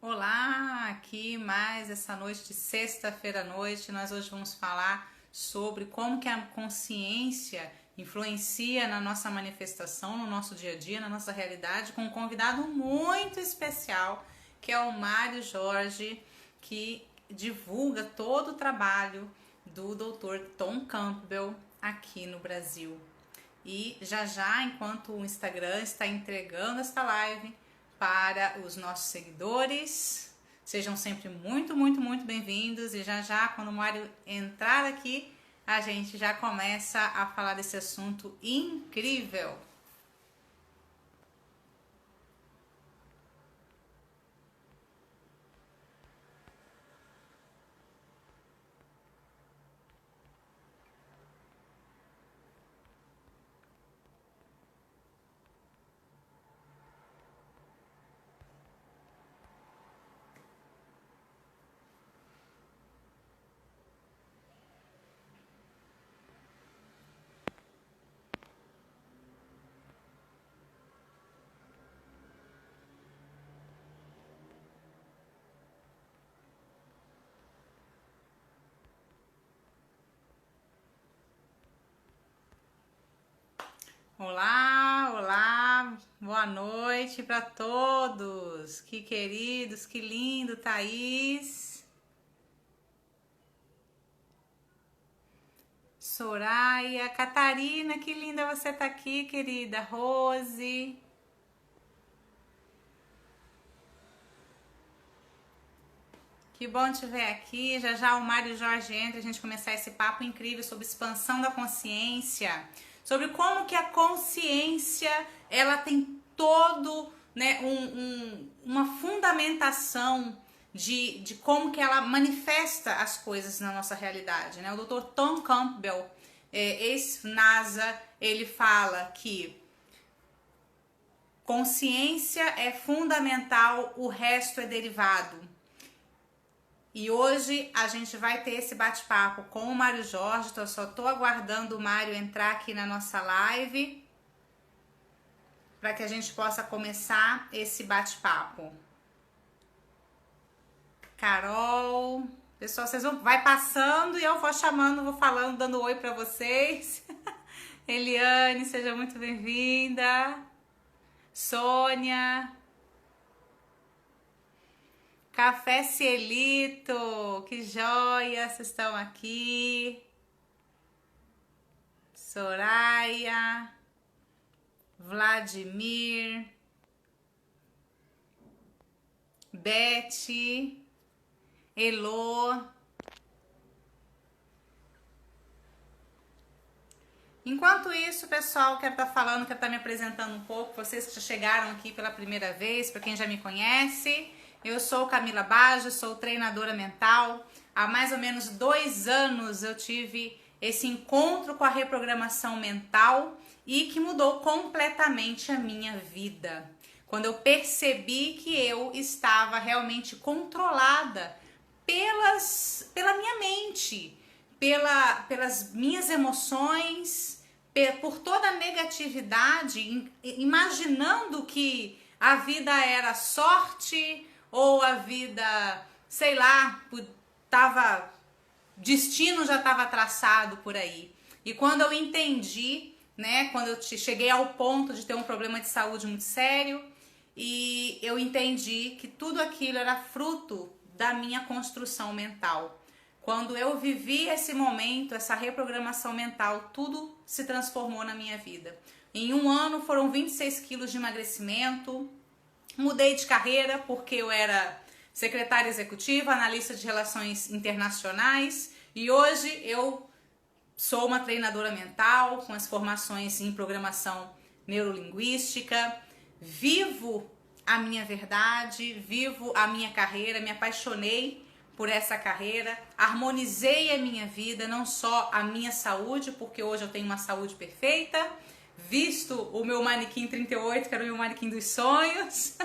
Olá, aqui mais essa noite de sexta-feira à noite. Nós hoje vamos falar sobre como que a consciência influencia na nossa manifestação, no nosso dia a dia, na nossa realidade, com um convidado muito especial, que é o Mário Jorge, que divulga todo o trabalho do Dr. Tom Campbell aqui no Brasil. E já, enquanto o Instagram está entregando esta live para os nossos seguidores, sejam sempre muito bem-vindos. E já, quando o Mário entrar aqui, a gente já começa a falar desse assunto incrível. Olá, boa noite para todos. Que queridos, que lindo, Thaís. Soraya, Catarina, que linda você tá aqui, querida. Rose. Que bom te ver aqui. Já o Mário Jorge entra a gente começar esse papo incrível sobre expansão da consciência, sobre como que a consciência ela tem todo, né, uma fundamentação de como que ela manifesta as coisas na nossa realidade, né? O Dr. Tom Campbell, ex-NASA, ele fala que consciência é fundamental, o resto é derivado. E hoje a gente vai ter esse bate-papo com o Mário Jorge. Eu só tô aguardando o Mário entrar aqui na nossa live para que a gente possa começar esse bate-papo. Carol, pessoal, vocês vão vai passando e eu vou chamando, vou falando, dando oi para vocês. Eliane, seja muito bem-vinda. Sônia. Café Cielito, que joia, vocês estão aqui. Soraya, Vladimir, Beth, Elô. Enquanto isso, pessoal, quero estar me apresentando um pouco, vocês que já chegaram aqui pela primeira vez, para quem já me conhece. Eu sou Camila Baggio, sou treinadora mental. Há mais ou menos 2 anos eu tive esse encontro com a reprogramação mental e que mudou completamente a minha vida. Quando eu percebi que eu estava realmente controlada pela minha mente, pelas minhas emoções, por toda a negatividade, imaginando que a vida era sorte, ou a vida, sei lá, destino já estava traçado por aí. E quando eu entendi, né, quando eu cheguei ao ponto de ter um problema de saúde muito sério, e eu entendi que tudo aquilo era fruto da minha construção mental. Quando eu vivi esse momento, essa reprogramação mental, tudo se transformou na minha vida. Em 1 ano foram 26 quilos de emagrecimento. Mudei de carreira porque eu era secretária executiva, analista de relações internacionais e hoje eu sou uma treinadora mental com as formações em programação neurolinguística. Vivo a minha verdade, vivo a minha carreira, me apaixonei por essa carreira, harmonizei a minha vida, não só a minha saúde, porque hoje eu tenho uma saúde perfeita, visto o meu manequim 38, que era o meu manequim dos sonhos,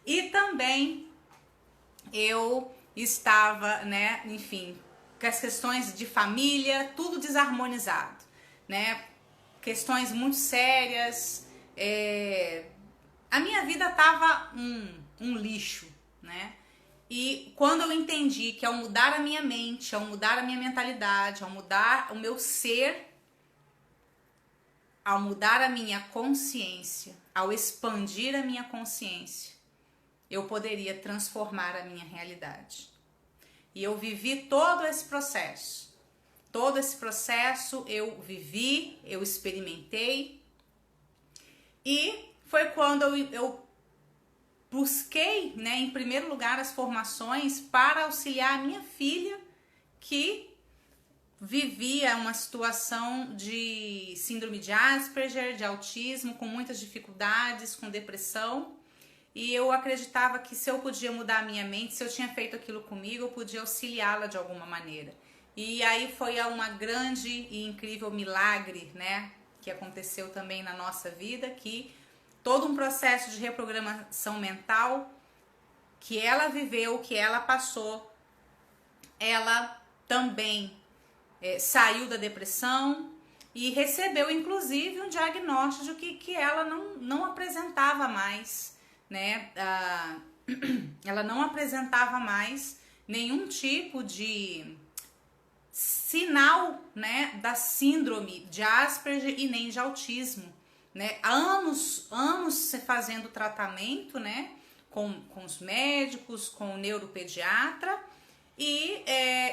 e também eu estava, né, enfim, com as questões de família, tudo desarmonizado, né, questões muito sérias, a minha vida tava um lixo, né, E quando eu entendi que ao mudar a minha mente, ao mudar a minha mentalidade, ao mudar o meu ser, ao mudar a minha consciência, ao expandir a minha consciência, eu poderia transformar a minha realidade. E eu vivi todo esse processo. Todo esse processo eu vivi, eu experimentei. E foi quando eu busquei, né, em primeiro lugar, as formações para auxiliar a minha filha, que vivia uma situação de síndrome de Asperger, de autismo, com muitas dificuldades, com depressão. E eu acreditava que se eu podia mudar a minha mente, se eu tinha feito aquilo comigo, eu podia auxiliá-la de alguma maneira. E aí foi uma grande e incrível milagre, né, que aconteceu também na nossa vida, que todo um processo de reprogramação mental que ela viveu, que ela passou, ela também saiu da depressão e recebeu inclusive um diagnóstico de que ela não apresentava mais, né? Ela não apresentava mais nenhum tipo de sinal, né, da síndrome de Asperger e nem de autismo, né? Anos fazendo tratamento, né, com os médicos, com o neuropediatra, e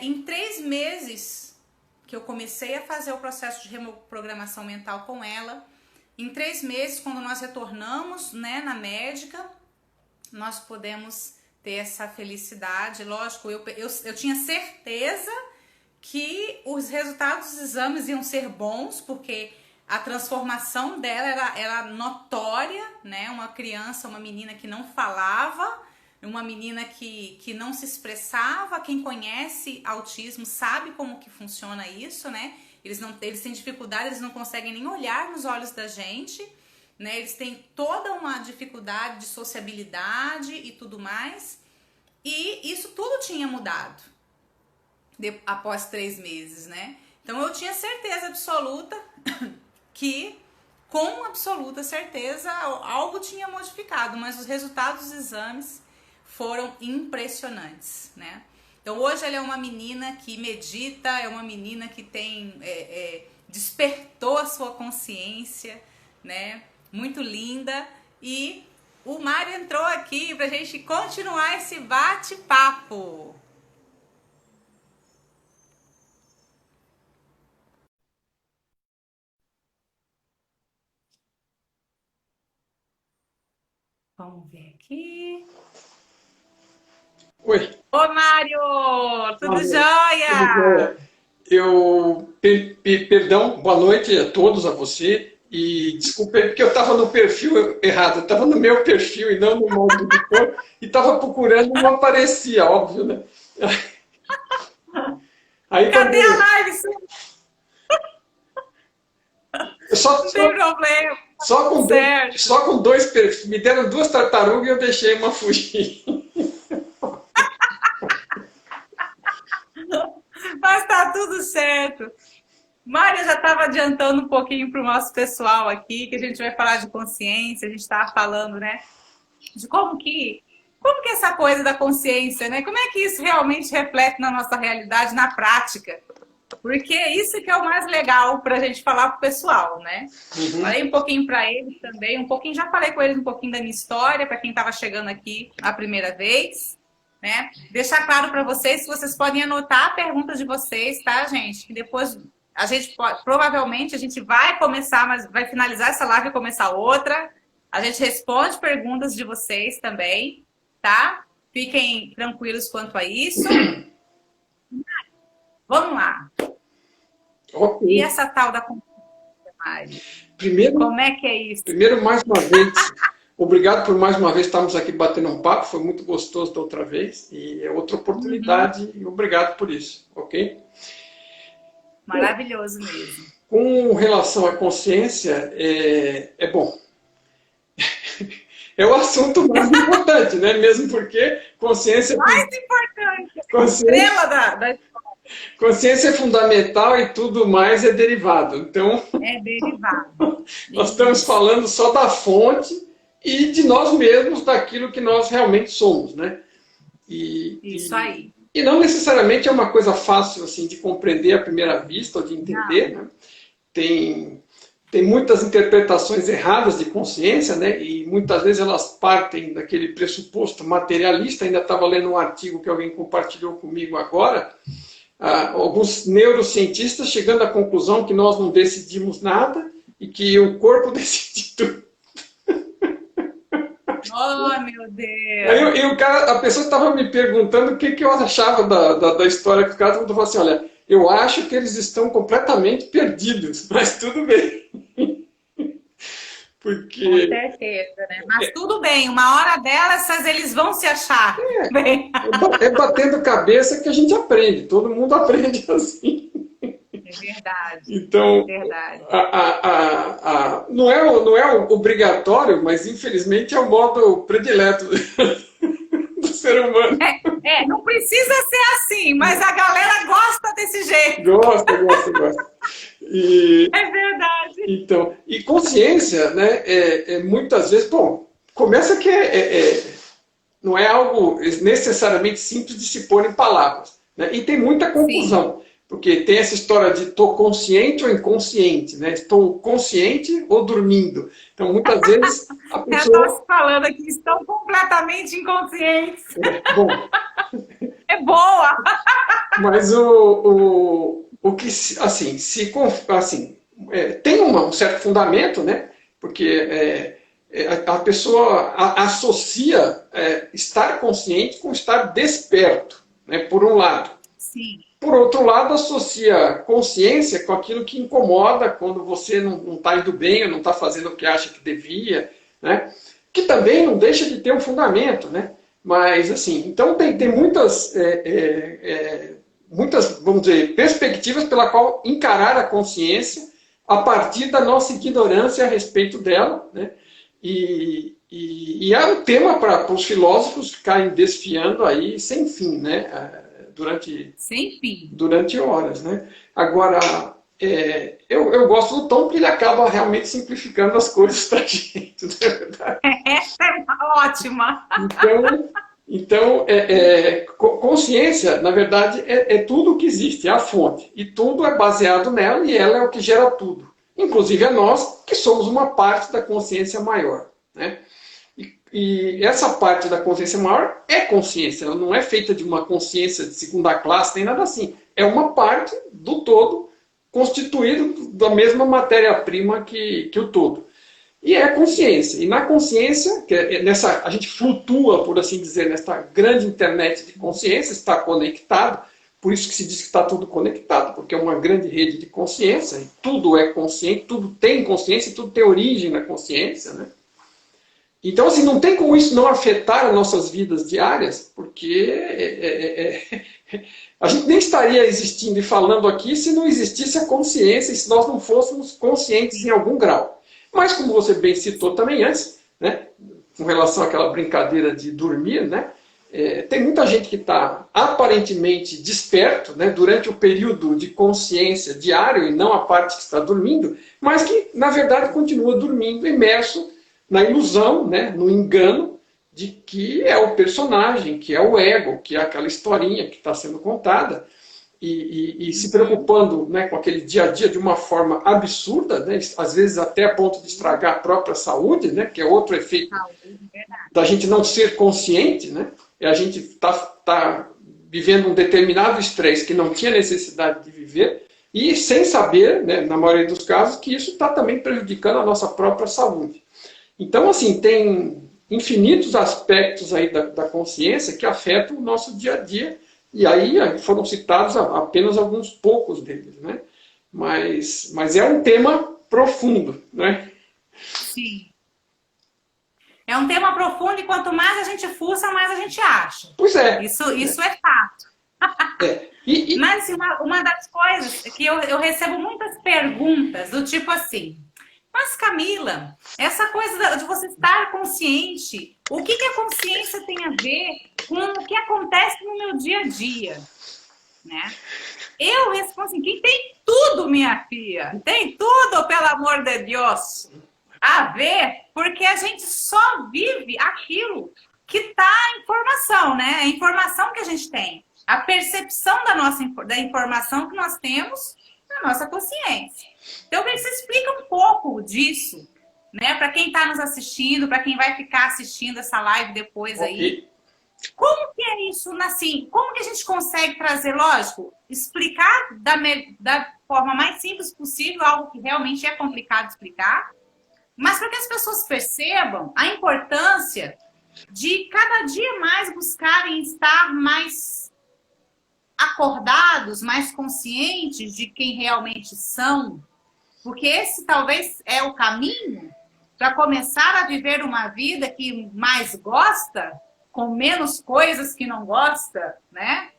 em 3 meses que eu comecei a fazer o processo de reprogramação mental com ela, em 3 meses, quando nós retornamos, né, na médica, nós podemos ter essa felicidade. Lógico, eu tinha certeza que os resultados dos exames iam ser bons, porque a transformação dela era notória, né? Uma criança, uma menina que não falava, uma menina que não se expressava. Quem conhece autismo sabe como que funciona isso, né? Eles têm dificuldade, eles não conseguem nem olhar nos olhos da gente, né? Eles têm toda uma dificuldade de sociabilidade e tudo mais. E isso tudo tinha mudado após 3 meses, né? Então eu tinha certeza absoluta que, com absoluta certeza, algo tinha modificado, mas os resultados dos exames foram impressionantes, né? Então hoje ela é uma menina que medita, é uma menina que tem despertou a sua consciência, né? Muito linda. E o Mário entrou aqui pra gente continuar esse bate-papo. Vamos ver aqui. Oi. Ô, Mário! Tudo Tudo jóia? jóia. Perdão, boa noite a todos, a você. E desculpe porque eu estava no perfil errado. Eu estava no meu perfil e não no modo do corpo. E estava procurando e não aparecia, óbvio, né? Aí quando Cadê a live? eu só, Não tem só, problema. só, com dois, Certo. só com 2 perfis. Me deram 2 tartarugas e eu deixei uma fugir. Mas tá tudo certo. Mário já estava adiantando um pouquinho para o nosso pessoal aqui, que a gente vai falar de consciência, a gente estava falando, né, de como que essa coisa da consciência, né, como é que isso realmente reflete na nossa realidade, na prática, porque isso que é o mais legal para a gente falar pro pessoal, né. Falei um pouquinho para eles também, já falei com eles um pouquinho da minha história, para quem estava chegando aqui a primeira vez, né, deixar claro para vocês que vocês podem anotar a pergunta de vocês, tá, gente, que depois a gente provavelmente a gente vai começar, mas vai finalizar essa live e começar outra. A gente responde perguntas de vocês também, tá? Fiquem tranquilos quanto a isso. Vamos lá. Ok. E essa tal da consciência, Mari? Primeiro, Como é que é isso? primeiro, mais uma vez, obrigado por mais uma vez estarmos aqui batendo um papo. Foi muito gostoso da outra vez. E é outra oportunidade. E obrigado por isso, ok? Maravilhoso mesmo. Com relação à consciência, bom. É o assunto mais importante, né? Mesmo porque consciência, Mais importante, consciência, estrela da consciência é fundamental e tudo mais é derivado. Então, é derivado. nós estamos falando só da fonte e de nós mesmos, daquilo que nós realmente somos, né? Isso aí. E não necessariamente é uma coisa fácil assim, de compreender à primeira vista ou de entender. Né? Tem muitas interpretações erradas de consciência, né? E muitas vezes elas partem daquele pressuposto materialista. Ainda estava lendo um artigo que alguém compartilhou comigo agora. Alguns neurocientistas chegando à conclusão que nós não decidimos nada e que o corpo decide tudo. Oh, meu Deus! Aí a pessoa estava me perguntando o que eu achava da história que o cara falou assim, olha, eu acho que eles estão completamente perdidos, mas tudo bem. Porque... Com certeza, né? Mas tudo bem, uma hora dessas eles vão se achar. É batendo cabeça que a gente aprende, todo mundo aprende assim. É verdade. Então, é verdade. Não é obrigatório, mas infelizmente é o modo predileto do ser humano. Não precisa ser assim, mas a galera gosta desse jeito. Gosta. É verdade. Então, e consciência, né, muitas vezes, bom, começa que não é algo necessariamente simples de se pôr em palavras, né, e tem muita confusão, porque tem essa história de estou consciente ou inconsciente, né, estou consciente ou dormindo. Então, muitas vezes a pessoa... Eu estou falando aqui, estão completamente inconscientes. Bom... É boa! Mas o que, assim, tem um certo fundamento, né? Porque a pessoa associa estar consciente com estar desperto, né? Por um lado. Sim. Por outro lado, associa consciência com aquilo que incomoda quando você não está indo bem ou não está fazendo o que acha que devia, né? Que também não deixa de ter um fundamento, né? Mas, assim, então tem muitas, vamos dizer, perspectivas pela qual encarar a consciência a partir da nossa ignorância a respeito dela, né? E é um tema para os filósofos ficarem desfiando aí sem fim, né? Durante horas, né? Agora, eu gosto do tom que ele acaba realmente simplificando as coisas para a gente, não é verdade? Essa é ótima! Então, consciência, na verdade, é tudo o que existe, é a fonte. E tudo é baseado nela e ela é o que gera tudo. Inclusive a nós, que somos uma parte da consciência maior, né? E essa parte da consciência maior é consciência, ela não é feita de uma consciência de segunda classe, nem nada assim. É uma parte do todo, constituído da mesma matéria-prima que o todo. E é consciência. E na consciência, a gente flutua, por assim dizer, nessa grande internet de consciência, está conectado. Por isso que se diz que está tudo conectado, porque é uma grande rede de consciência. E tudo é consciente, tudo tem consciência, tudo tem origem na consciência, né? Então, assim, não tem como isso não afetar as nossas vidas diárias, porque a gente nem estaria existindo e falando aqui se não existisse a consciência e se nós não fôssemos conscientes em algum grau. Mas, como você bem citou também antes, né, com relação àquela brincadeira de dormir, né, tem muita gente que está aparentemente desperto, né, durante o período de consciência diário e não a parte que está dormindo, mas que, na verdade, continua dormindo, imerso na ilusão, né, no engano de que é o personagem, que é o ego, que é aquela historinha que está sendo contada, e se preocupando, né, com aquele dia a dia de uma forma absurda, né, às vezes até a ponto de estragar a própria saúde, né, que é outro efeito da gente não ser consciente, né, e a gente tá vivendo um determinado estresse que não tinha necessidade de viver, e sem saber, né, na maioria dos casos, que isso está também prejudicando a nossa própria saúde. Então, assim, tem infinitos aspectos aí da consciência que afetam o nosso dia a dia, e aí foram citados apenas alguns poucos deles, né? Mas é um tema profundo, né? Sim. É um tema profundo e quanto mais a gente fuça, mais a gente acha. Pois é. Isso é fato. Mas uma das coisas que eu recebo muitas perguntas do tipo assim, mas Camila, essa coisa de você estar consciente, o que a consciência tem a ver com o que acontece no meu dia a dia? Né? Eu respondo assim, que tem tudo, minha filha, tem tudo, pelo amor de Deus, a ver, porque a gente só vive aquilo que está em formação. informação, né? A informação que a gente tem. A percepção da informação que nós temos na nossa consciência. Então, eu queria que você explica um pouco disso, né? Para quem está nos assistindo, para quem vai ficar assistindo essa live depois aí. Como que é isso, assim, como que a gente consegue trazer, lógico, explicar da forma mais simples possível, algo que realmente é complicado de explicar, mas para que as pessoas percebam a importância de cada dia mais buscarem estar mais acordados, mais conscientes de quem realmente são, porque esse talvez é o caminho para começar a viver uma vida que mais gosta, com menos coisas que não gosta, né?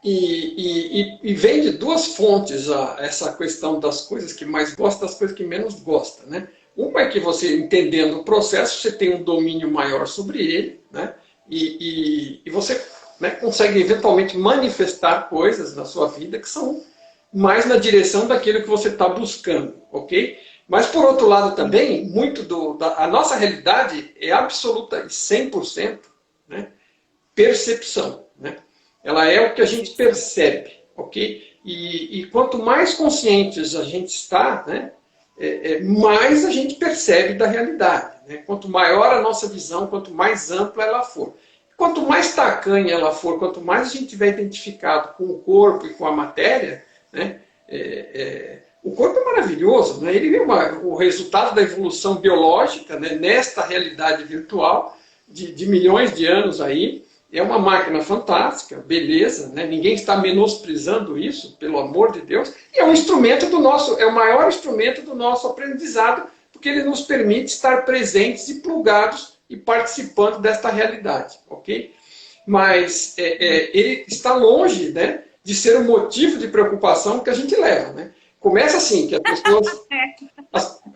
E vem de duas fontes essa questão das coisas que mais gosta, das coisas que menos gosta, né? Uma é que você, entendendo o processo, você tem um domínio maior sobre ele, né? E você, né, consegue eventualmente manifestar coisas na sua vida que são mais na direção daquilo que você está buscando, ok? Mas, por outro lado, também, a nossa realidade é absoluta e 100%, né, percepção. Né? Ela é o que a gente percebe, ok? E quanto mais conscientes a gente está, né, mais a gente percebe da realidade. Né? Quanto maior a nossa visão, quanto mais ampla ela for. Quanto mais tacanha ela for, quanto mais a gente tiver identificado com o corpo e com a matéria, né, o corpo é maravilhoso, né? Ele é o resultado da evolução biológica, né? Nesta realidade virtual de milhões de anos aí. É uma máquina fantástica, beleza, né? Ninguém está menosprezando isso, pelo amor de Deus. E é um instrumento é o maior instrumento do nosso aprendizado, porque ele nos permite estar presentes e plugados e participando desta realidade, ok? Mas ele está longe, né, de ser um motivo de preocupação que a gente leva, né? Começa assim, que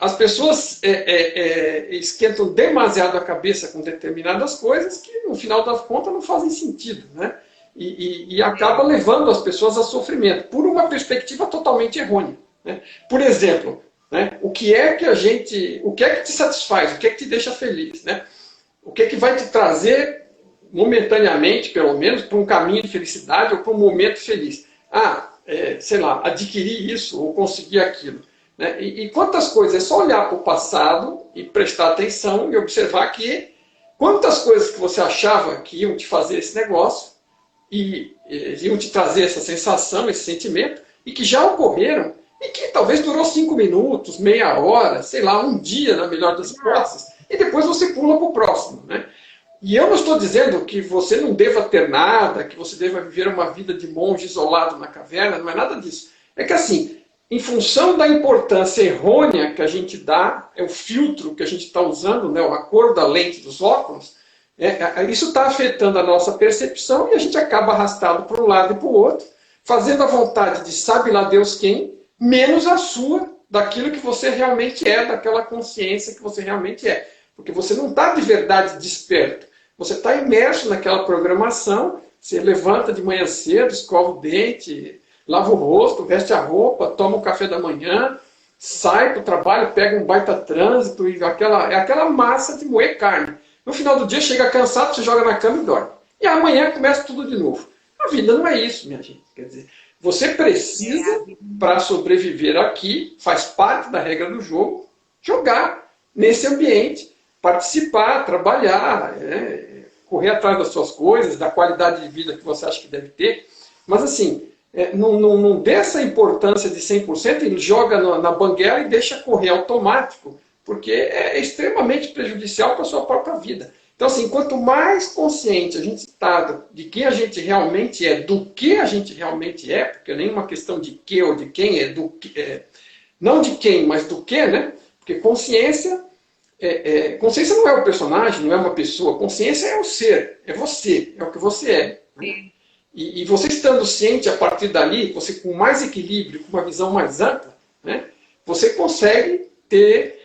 as pessoas esquentam demasiado a cabeça com determinadas coisas que, no final das contas, não fazem sentido, né? E acaba levando as pessoas a sofrimento, por uma perspectiva totalmente errônea. Né? Por exemplo, né, o que é que te satisfaz, o que é que te deixa feliz, né? O que é que vai te trazer, momentaneamente, pelo menos, para um caminho de felicidade ou para um momento feliz? Sei lá, adquirir isso ou conseguir aquilo. Né? E quantas coisas, é só olhar para o passado e prestar atenção e observar que quantas coisas que você achava que iam te fazer esse negócio e iam te trazer essa sensação, esse sentimento, e que já ocorreram e que talvez durou 5 minutos, meia hora, sei lá, um dia, na melhor das hipóteses, e depois você pula para o próximo. Né? E eu não estou dizendo que você não deva ter nada, que você deva viver uma vida de monge isolado na caverna, não é nada disso. É que assim, em função da importância errônea que a gente dá, é o filtro que a gente está usando, né, a cor da lente dos óculos, isso está afetando a nossa percepção e a gente acaba arrastado para um lado e para o outro, fazendo a vontade de sabe lá Deus quem, menos a sua, daquilo que você realmente é, daquela consciência que você realmente é. Porque você não está de verdade desperto. Você está imerso naquela programação, você levanta de manhã cedo, escova o dente, lava o rosto, veste a roupa, toma o café da manhã, sai para o trabalho, pega um baita trânsito, e aquela massa de moer carne. No final do dia chega cansado, você joga na cama e dorme. E amanhã começa tudo de novo. A vida não é isso, minha gente. Quer dizer, você precisa, para sobreviver aqui, faz parte da regra do jogo, jogar nesse ambiente, participar, trabalhar, correr atrás das suas coisas, da qualidade de vida que você acha que deve ter. Mas assim, não dê essa importância de 100%, ele joga na banguela e deixa correr automático, porque é extremamente prejudicial para a sua própria vida. Então assim, quanto mais consciente a gente está de quem a gente realmente é, do que a gente realmente é, porque nem uma questão de que ou de quem não de quem, mas do que, né? Porque consciência não é o personagem, não é uma pessoa. Consciência é o ser, é você, é o que você é. Né? E você estando ciente a partir dali, você com mais equilíbrio, com uma visão mais ampla, né, você consegue ter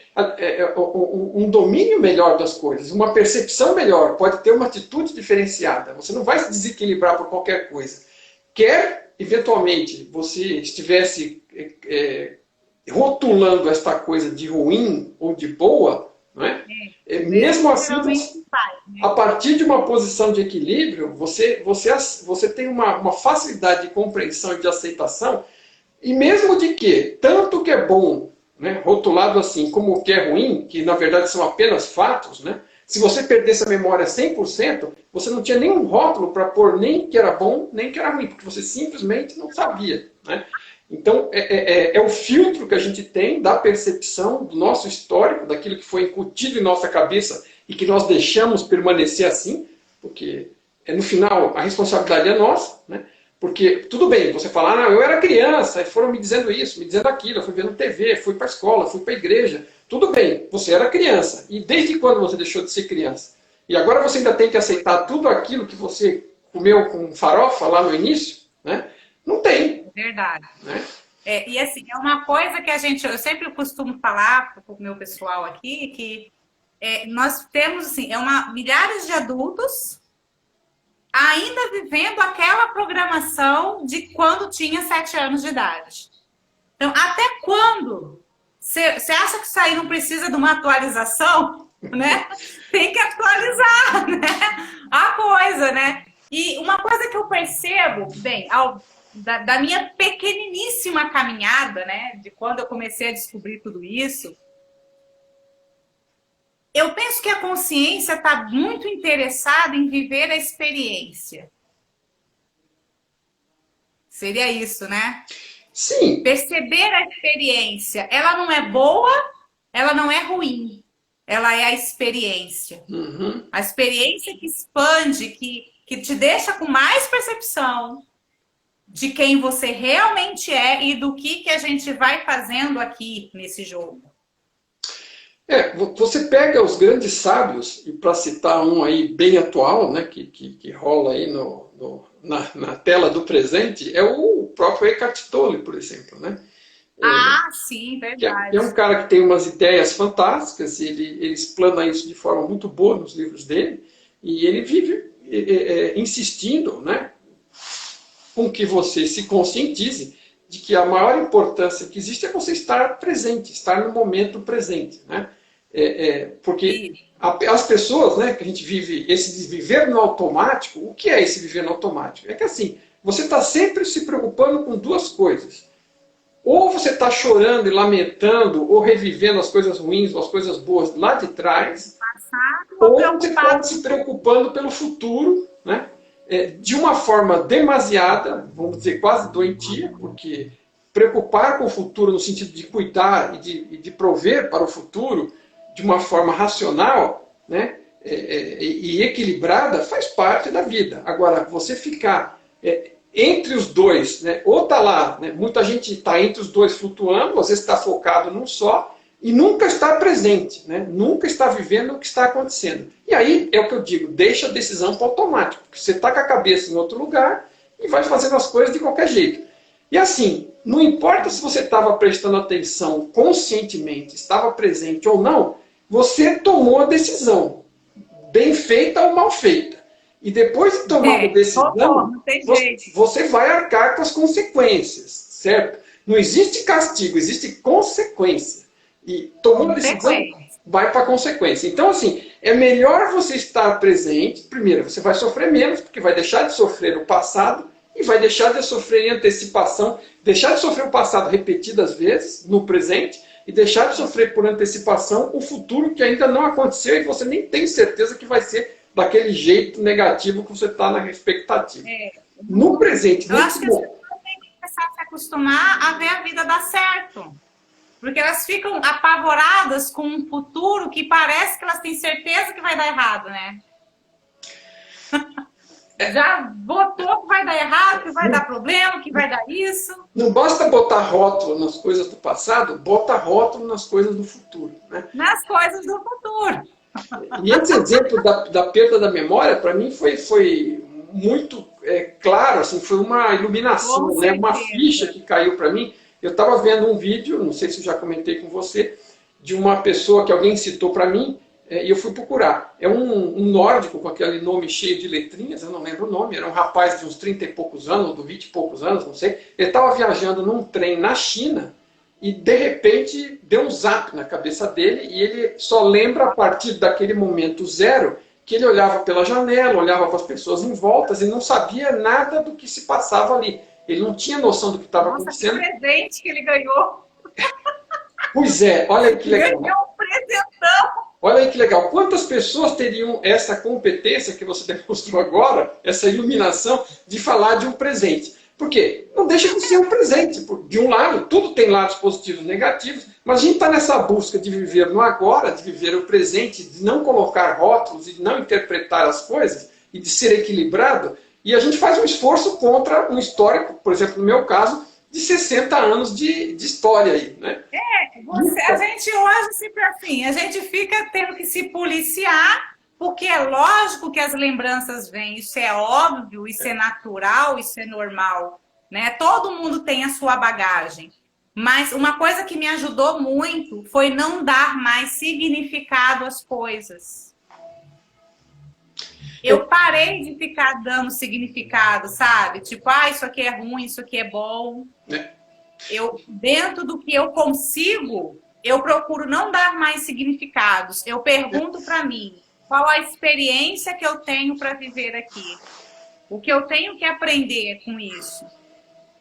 um domínio melhor das coisas, uma percepção melhor, pode ter uma atitude diferenciada. Você não vai se desequilibrar por qualquer coisa. Quer, eventualmente, você estivesse rotulando esta coisa de ruim ou de boa, não é? Mesmo assim, faz, né? A partir de uma posição de equilíbrio, você tem uma facilidade de compreensão e de aceitação, e mesmo de que tanto que é bom, né, rotulado assim, como o que é ruim, que na verdade são apenas fatos, né? Se você perdesse a memória 100%, você não tinha nenhum rótulo para pôr nem que era bom, nem que era ruim, porque você simplesmente não sabia, né? Então, é o filtro que a gente tem da percepção do nosso histórico, daquilo que foi incutido em nossa cabeça e que nós deixamos permanecer assim, porque no final a responsabilidade é nossa, né? Porque, tudo bem, você fala, não, eu era criança, e foram me dizendo isso, me dizendo aquilo, eu fui vendo TV, fui para a escola, fui para a igreja. Tudo bem, você era criança. E desde quando você deixou de ser criança? E agora você ainda tem que aceitar tudo aquilo que você comeu com farofa lá no início? Né? Não tem. Verdade. Né? E assim, é uma coisa que eu sempre costumo falar para o meu pessoal aqui, que nós temos, assim, milhares de adultos ainda vivendo aquela programação de quando tinha 7 anos de idade. Então, até quando? Você acha que isso aí não precisa de uma atualização? Né? Tem que atualizar, né? A coisa, né? E uma coisa que eu percebo, bem, da minha pequeniníssima caminhada, né? De quando eu comecei a descobrir tudo isso, eu penso que a consciência está muito interessada em viver a experiência. Seria isso, né? Sim. Perceber a experiência. Ela não é boa, ela não é ruim. Ela é a experiência. Uhum. A experiência que expande, que te deixa com mais percepção de quem você realmente é e do que a gente vai fazendo aqui nesse jogo. Você pega os grandes sábios, e para citar um aí bem atual, né, que rola aí na tela do presente, é o próprio Eckhart Tolle, por exemplo. Né? Sim, verdade. Que é um cara que tem umas ideias fantásticas, ele explana isso de forma muito boa nos livros dele, e ele vive insistindo, né, com que você se conscientize de que a maior importância que existe é você estar presente, estar no momento presente. Né? Porque as pessoas, né, que a gente vive, esse viver no automático, o que é esse viver no automático? É que assim, você está sempre se preocupando com duas coisas. Ou você está chorando e lamentando, ou revivendo as coisas ruins ou as coisas boas lá de trás, ou você está se preocupando pelo futuro, né, de uma forma demasiada, vamos dizer quase doentia, porque preocupar com o futuro no sentido de cuidar e de prover para o futuro de uma forma racional, né, e equilibrada faz parte da vida. Agora, você ficar entre os dois, né, ou está lá, né, muita gente está entre os dois flutuando, você está focado num só e nunca está presente, né, nunca está vivendo o que está acontecendo. E aí é o que eu digo, deixa a decisão para o automático, porque você está com a cabeça em outro lugar e vai fazendo as coisas de qualquer jeito. E assim, não importa se você estava prestando atenção conscientemente, estava presente ou não, você tomou a decisão, bem feita ou mal feita. E depois de tomar a decisão, você vai arcar com as consequências, certo? Não existe castigo, existe consequência. E tomou a decisão, vai para a consequência. Então, assim, é melhor você estar presente. Primeiro, você vai sofrer menos, porque vai deixar de sofrer o passado e vai deixar de sofrer em antecipação, deixar de sofrer o passado repetidas vezes no presente e deixar de sofrer por antecipação o futuro que ainda não aconteceu e você nem tem certeza que vai ser daquele jeito negativo que você está na expectativa. No presente, eu acho que as pessoas têm que começar a se acostumar a ver a vida dar certo. Porque elas ficam apavoradas com um futuro que parece que elas têm certeza que vai dar errado, né? Já botou que vai dar errado, que vai dar problema, que vai dar isso. Não basta botar rótulo nas coisas do passado, bota rótulo nas coisas do futuro. Né? Nas coisas do futuro. E esse exemplo da perda da memória, para mim, foi muito claro, assim, foi uma iluminação, né? Uma ficha que caiu para mim. Eu estava vendo um vídeo, não sei se eu já comentei com você, de uma pessoa que alguém citou para mim, e eu fui procurar. É um nórdico com aquele nome cheio de letrinhas, eu não lembro o nome, era um rapaz de uns 30 e poucos anos, ou 20 e poucos anos, não sei. Ele estava viajando num trem na China e, de repente, deu um zap na cabeça dele e ele só lembra, a partir daquele momento zero, que ele olhava pela janela, olhava para as pessoas em volta e não sabia nada do que se passava ali. Ele não tinha noção do que estava acontecendo. Que presente que ele ganhou! Pois é, olha aí que legal. Ganhou um presentão! Olha aí que legal. Quantas pessoas teriam essa competência que você demonstrou agora, essa iluminação, de falar de um presente? Por quê? Não deixa de ser um presente. De um lado, tudo tem lados positivos e negativos, mas a gente está nessa busca de viver no agora, de viver o presente, de não colocar rótulos e de não interpretar as coisas e de ser equilibrado, e a gente faz um esforço contra um histórico, por exemplo, no meu caso, de 60 anos de história aí, né? A gente hoje sempre assim, a gente fica tendo que se policiar, porque é lógico que as lembranças vêm, isso é óbvio, isso é natural, isso é normal, né? Todo mundo tem a sua bagagem. Mas uma coisa que me ajudou muito foi não dar mais significado às coisas. Eu parei de ficar dando significado, sabe? Tipo, isso aqui é ruim, isso aqui é bom. Dentro do que eu consigo, eu procuro não dar mais significados. Eu pergunto para mim, qual a experiência que eu tenho para viver aqui? O que eu tenho que aprender com isso?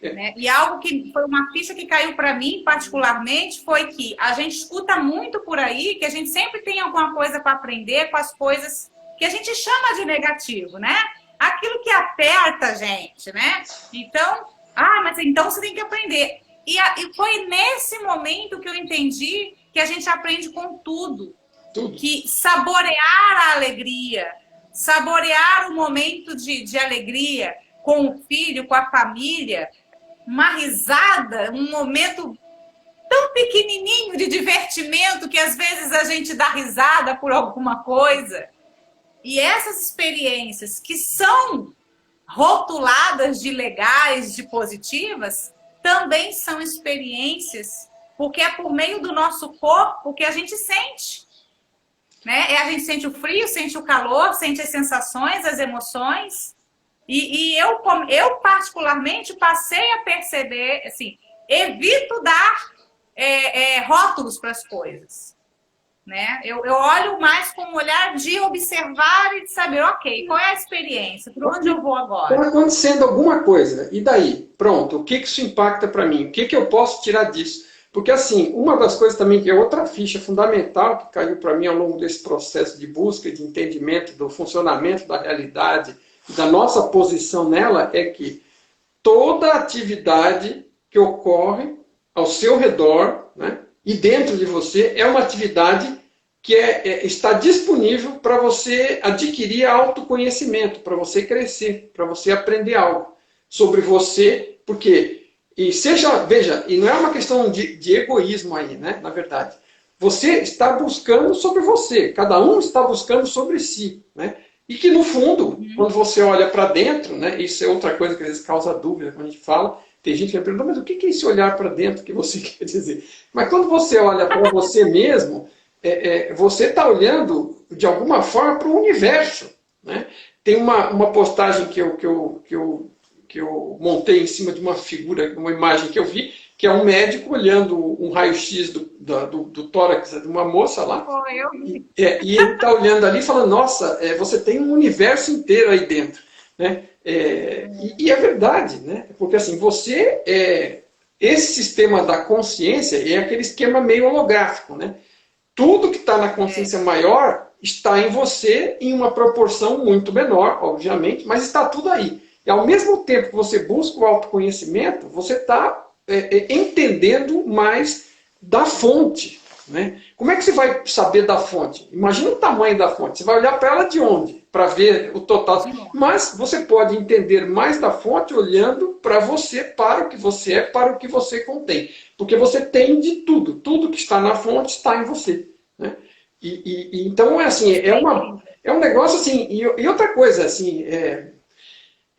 Né? E algo que foi uma ficha que caiu para mim, particularmente, foi que a gente escuta muito por aí, que a gente sempre tem alguma coisa para aprender com as coisas que a gente chama de negativo, né? Aquilo que aperta a gente, né? Então, mas então você tem que aprender. E foi nesse momento que eu entendi que a gente aprende com tudo. Que saborear a alegria, saborear o momento de alegria com o filho, com a família, uma risada, um momento tão pequenininho de divertimento que às vezes a gente dá risada por alguma coisa. E essas experiências que são rotuladas de legais, de positivas, também são experiências, porque é por meio do nosso corpo que a gente sente. Né? A gente sente o frio, sente o calor, sente as sensações, as emoções. E eu particularmente, passei a perceber, assim, evito dar rótulos para as coisas. Né? Eu olho mais com um olhar de observar e de saber, ok, qual é a experiência? Por onde eu vou agora? Está acontecendo alguma coisa, e daí? Pronto, o que isso impacta para mim? O que eu posso tirar disso? Porque, assim, uma das coisas também que é outra ficha fundamental que caiu para mim ao longo desse processo de busca e de entendimento do funcionamento da realidade, da nossa posição nela, é que toda atividade que ocorre ao seu redor, né, e dentro de você, é uma atividade que está disponível para você adquirir autoconhecimento, para você crescer, para você aprender algo sobre você, porque, veja, e não é uma questão de egoísmo aí, né, na verdade. Você está buscando sobre você, cada um está buscando sobre si, né? E que, no fundo, quando você olha para dentro, né, isso é outra coisa que às vezes causa dúvida quando a gente fala, tem gente que me pergunta, mas o que é esse olhar para dentro que você quer dizer? Mas quando você olha para você mesmo, você está olhando, de alguma forma, para o universo. Né? Tem uma postagem que eu montei em cima de uma figura, uma imagem que eu vi, que é um médico olhando um raio-x do tórax de uma moça lá. E ele está olhando ali e falando, nossa, você tem um universo inteiro aí dentro. Né? E é verdade, né? Porque assim, esse sistema da consciência é aquele esquema meio holográfico. Né? Tudo que está na consciência maior está em você em uma proporção muito menor, obviamente, mas está tudo aí. E ao mesmo tempo que você busca o autoconhecimento, você está entendendo mais da fonte. Né? Como é que você vai saber da fonte? Imagina o tamanho da fonte. Você vai olhar para ela de onde? Para ver o total. Mas você pode entender mais da fonte olhando para você, para o que você é, para o que você contém. Porque você tem de tudo. Tudo que está na fonte está em você. Né? Então, é um negócio assim. E outra coisa, assim,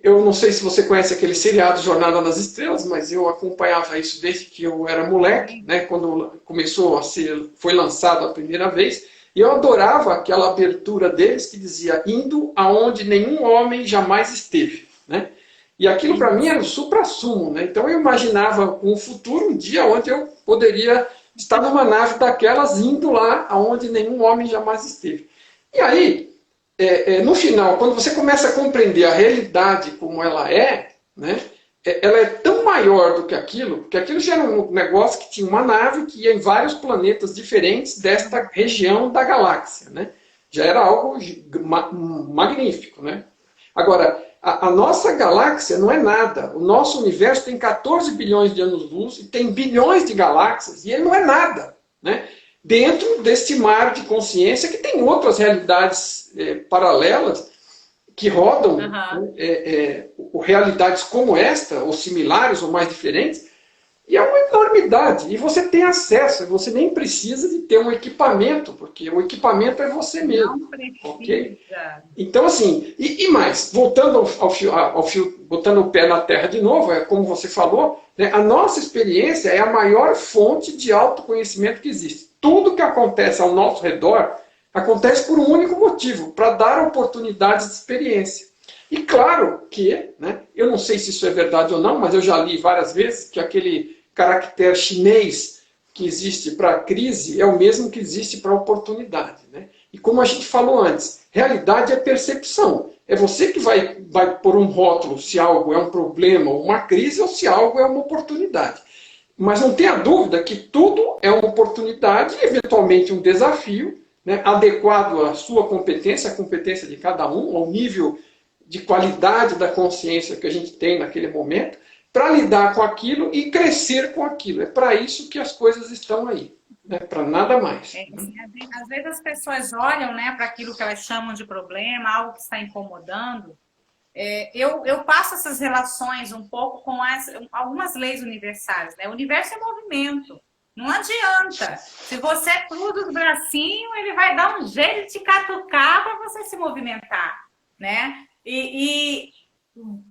eu não sei se você conhece aquele seriado Jornada nas Estrelas, mas eu acompanhava isso desde que eu era moleque, né, quando foi lançado a primeira vez, e eu adorava aquela abertura deles que dizia, indo aonde nenhum homem jamais esteve. Né? E aquilo para mim era o suprassumo. Né? Então eu imaginava um futuro, um dia onde eu poderia estar numa nave daquelas, indo lá aonde nenhum homem jamais esteve. E aí, no final, quando você começa a compreender a realidade como ela é, né, ela é tão maior do que aquilo, porque aquilo já era um negócio que tinha uma nave que ia em vários planetas diferentes desta região da galáxia, né? Já era algo magnífico, né? Agora, a nossa galáxia não é nada. O nosso universo tem 14 bilhões de anos-luz e tem bilhões de galáxias, e ele não é nada, né? Dentro deste mar de consciência que tem outras realidades paralelas que rodam realidades como esta, ou similares, ou mais diferentes, e é uma enormidade. E você tem acesso, você nem precisa de ter um equipamento, porque o equipamento é você mesmo. Não precisa. Ok? Então, assim, e mais, voltando ao fio, botando o pé na terra de novo, como você falou, né, a nossa experiência é a maior fonte de autoconhecimento que existe. Tudo que acontece ao nosso redor acontece por um único motivo, para dar oportunidades de experiência. E claro que, né, eu não sei se isso é verdade ou não, mas eu já li várias vezes que aquele caractere chinês que existe para a crise é o mesmo que existe para a oportunidade. Né? E como a gente falou antes, realidade é percepção. É você que vai pôr um rótulo se algo é um problema ou uma crise ou se algo é uma oportunidade. Mas não tenha dúvida que tudo é uma oportunidade e eventualmente um desafio, né, adequado à sua competência, à competência de cada um, ao nível de qualidade da consciência que a gente tem naquele momento, para lidar com aquilo e crescer com aquilo. É para isso que as coisas estão aí, né? Para nada mais. Assim, às vezes as pessoas olham, né, para aquilo que elas chamam de problema, algo que está incomodando. Eu passo essas relações um pouco com algumas leis universais. Né? O universo é movimento. Não adianta. Se você cruza os bracinhos, ele vai dar um jeito de te catucar para você se movimentar. Né? E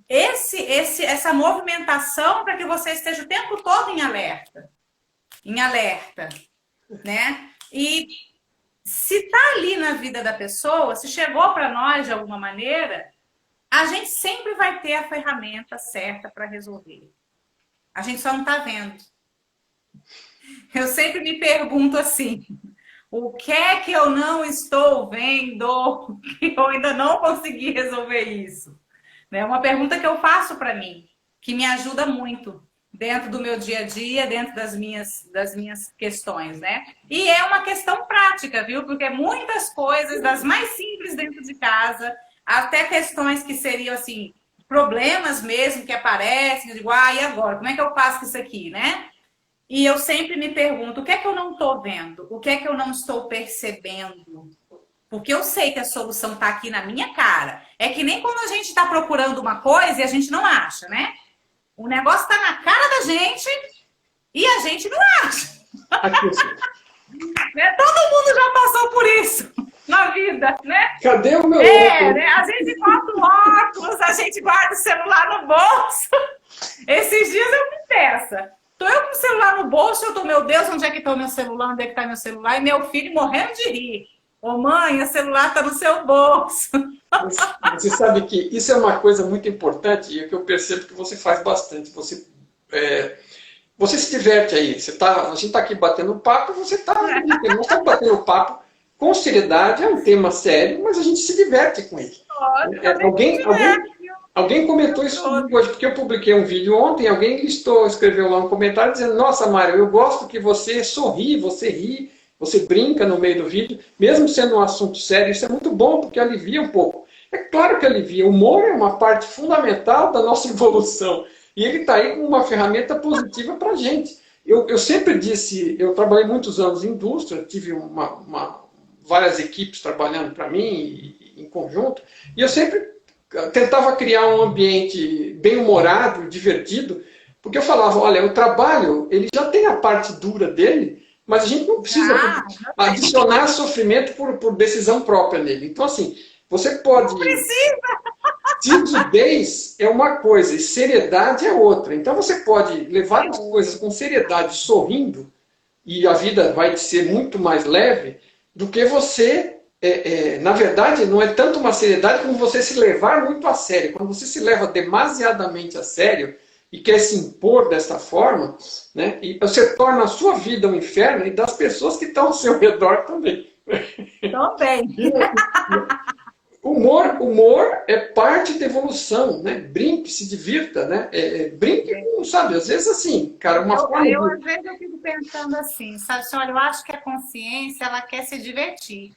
essa movimentação para que você esteja o tempo todo em alerta, né? E se está ali na vida da pessoa, se chegou para nós de alguma maneira, a gente sempre vai ter a ferramenta certa para resolver. A gente só não está vendo. Eu sempre me pergunto assim, o que é que eu não estou vendo que eu ainda não consegui resolver isso? É uma pergunta que eu faço para mim, que me ajuda muito dentro do meu dia a dia, dentro das minhas questões, né? E é uma questão prática, viu? Porque muitas coisas, das mais simples dentro de casa, até questões que seriam, assim, problemas mesmo que aparecem, eu digo, e agora? Como é que eu faço isso aqui, né? E eu sempre me pergunto, o que é que eu não estou vendo? O que é que eu não estou percebendo? Porque eu sei que a solução está aqui na minha cara. É que nem quando a gente está procurando uma coisa e a gente não acha, né? O negócio está na cara da gente e a gente não acha. Né? Todo mundo já passou por isso na vida, né? Cadê o meu óculos? Né? A gente bota o óculos, a gente guarda o celular no bolso. Esses dias eu me peça. Tô eu com o celular no bolso, eu tô, meu Deus, onde é que tá o meu celular? Onde é que tá meu celular? E meu filho morrendo de rir. Ô mãe, o celular tá no seu bolso. Você sabe que isso é uma coisa muito importante e é que eu percebo que você faz bastante. Você se diverte aí. A gente está aqui batendo papo, você está... Nós estamos batendo papo com seriedade, é um tema sério, mas a gente se diverte com ele. Alguém comentou isso comigo hoje, porque eu publiquei um vídeo ontem, alguém escreveu lá um comentário dizendo, nossa, Mário, eu gosto que você sorri, você ri, você brinca no meio do vídeo, mesmo sendo um assunto sério, isso é muito bom, porque alivia um pouco. É claro que alivia. O humor é uma parte fundamental da nossa evolução. E ele está aí como uma ferramenta positiva para a gente. Eu sempre disse, eu trabalhei muitos anos em indústria, tive várias equipes trabalhando para mim, em conjunto, e eu sempre tentava criar um ambiente bem-humorado, divertido, porque eu falava, olha, o trabalho, ele já tem a parte dura dele, mas a gente não precisa adicionar sofrimento por decisão própria nele. Então, assim, você pode... Não precisa! Timidez é uma coisa e seriedade é outra. Então, você pode levar as coisas com seriedade, sorrindo, e a vida vai ser muito mais leve do que você... na verdade, não é tanto uma seriedade como você se levar muito a sério. Quando você se leva demasiadamente a sério e quer se impor dessa forma, né, e você torna a sua vida um inferno e das pessoas que estão ao seu redor também. Também. humor é parte da evolução, né? Brinque, se divirta, né? Brinque, sabe, às vezes assim, cara, uma forma... Às vezes eu fico pensando assim, sabe, assim, olha, eu acho que a consciência, ela quer se divertir.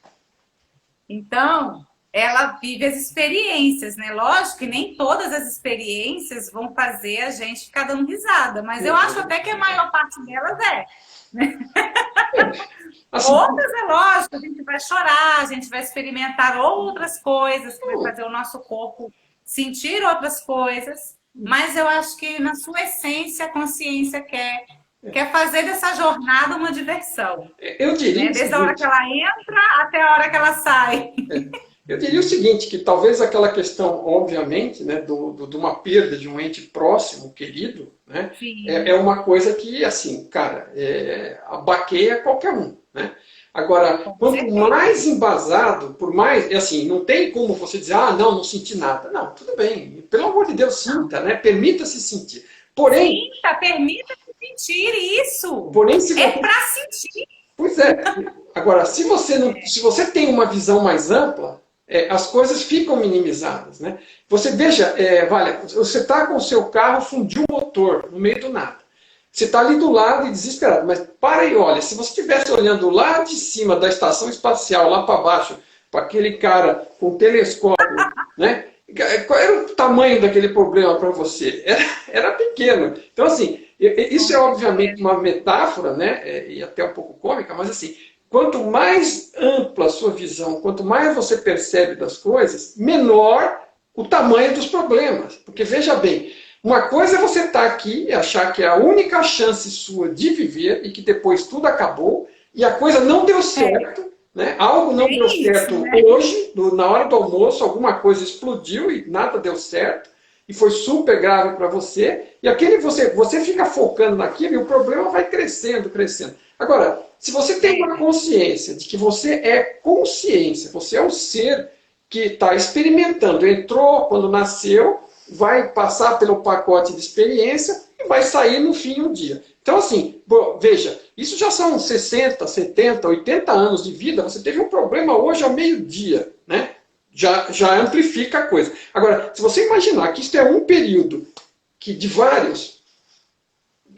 Então, ela vive as experiências, né? Lógico que nem todas as experiências vão fazer a gente ficar dando risada, mas eu acho até que a maior parte delas é. Assim, Outras, é lógico, a gente vai chorar, a gente vai experimentar outras coisas, que vai fazer o nosso corpo sentir outras coisas, mas eu acho que na sua essência a consciência quer fazer dessa jornada uma diversão. eu diria Né? Desde a hora que ela entra até a hora que ela sai. Eu diria o seguinte, que talvez aquela questão, obviamente, né, de uma perda de um ente próximo, querido, né, é uma coisa que, assim, cara, abaqueia qualquer um. Né? Agora, quanto mais embasado, por mais, assim, não tem como você dizer, não senti nada. Não, tudo bem, pelo amor de Deus, sinta, né? Permita-se sentir. Porém... Sinta, permita-se sentir isso. Porém, se é para sentir. Pois é. Agora, se você tem uma visão mais ampla, as coisas ficam minimizadas. Né? Você veja, você está com o seu carro, fundiu o motor no meio do nada. Você está ali do lado e desesperado. Mas para aí, olha, se você estivesse olhando lá de cima da estação espacial, lá para baixo, para aquele cara com o telescópio, né? Qual era o tamanho daquele problema para você? Era pequeno. Então, assim, isso é obviamente uma metáfora, né? E até um pouco cômica, mas assim, quanto mais ampla a sua visão, quanto mais você percebe das coisas, menor o tamanho dos problemas. Porque, veja bem, uma coisa é você estar aqui e achar que é a única chance sua de viver e que depois tudo acabou e a coisa não deu certo, né? Algo não deu certo hoje, na hora do almoço, alguma coisa explodiu e nada deu certo e foi super grave para você e aquele você fica focando naquilo e o problema vai crescendo, crescendo. Agora, se você tem uma consciência de que você é consciência, você é um ser que está experimentando, entrou quando nasceu, vai passar pelo pacote de experiência e vai sair no fim um dia. Então, assim, veja, isso já são 60, 70, 80 anos de vida, você teve um problema hoje ao meio-dia, né? Já amplifica a coisa. Agora, se você imaginar que isso é um período de vários,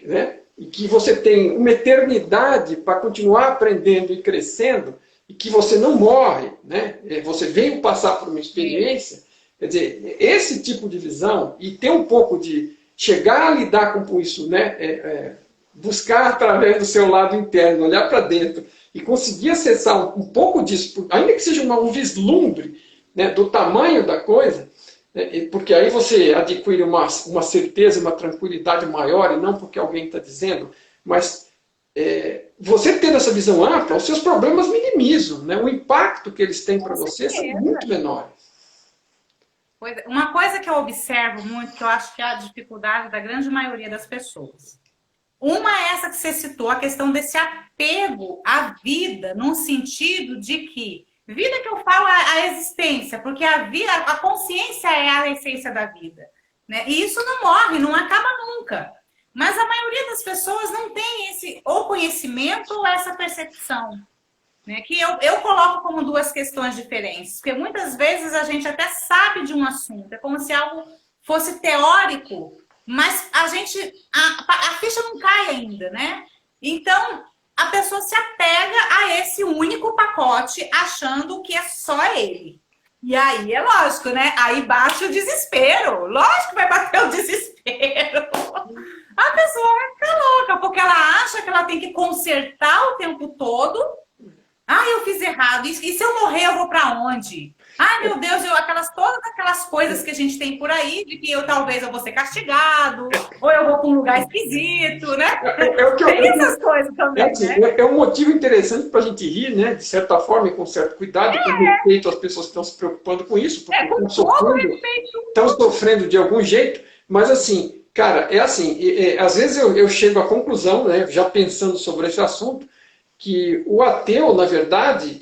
né? E que você tem uma eternidade para continuar aprendendo e crescendo, e que você não morre, né? Você veio passar por uma experiência. Quer dizer, esse tipo de visão e ter um pouco de chegar a lidar com isso, né? Buscar através do seu lado interno, olhar para dentro e conseguir acessar um pouco disso, ainda que seja um vislumbre, né, do tamanho da coisa, né, porque aí você adquire uma certeza, uma tranquilidade maior, e não porque alguém está dizendo, mas você tendo essa visão ampla, os seus problemas minimizam, né? O impacto que eles têm para você são muito menores. Uma coisa que eu observo muito, que eu acho que é a dificuldade da grande maioria das pessoas. Uma é essa que você citou, a questão desse apego à vida, num sentido de que, vida que eu falo é a existência, porque a consciência é a essência da vida. Né? E isso não morre, não acaba nunca. Mas a maioria das pessoas não tem esse ou conhecimento ou essa percepção. Né, que eu coloco como duas questões diferentes, porque muitas vezes a gente até sabe de um assunto, é como se algo fosse teórico, mas a ficha não cai ainda, né? Então, a pessoa se apega a esse único pacote, achando que é só ele. E aí é lógico, né? Aí bate o desespero, lógico que vai bater o desespero. A pessoa vai ficar louca, porque ela acha que ela tem que consertar o tempo todo. Eu fiz errado. E se eu morrer, eu vou para onde? Ai, meu Deus, todas aquelas coisas que a gente tem por aí, de que talvez eu vou ser castigado, ou eu vou para um lugar esquisito, né? Tem essas coisas também, né? É um motivo interessante para a gente rir, né? De certa forma e com certo cuidado, com respeito às pessoas que estão se preocupando com isso, porque estão sofrendo de algum jeito, mas assim, cara, às vezes eu chego à conclusão, né, já pensando sobre esse assunto, que o ateu, na verdade,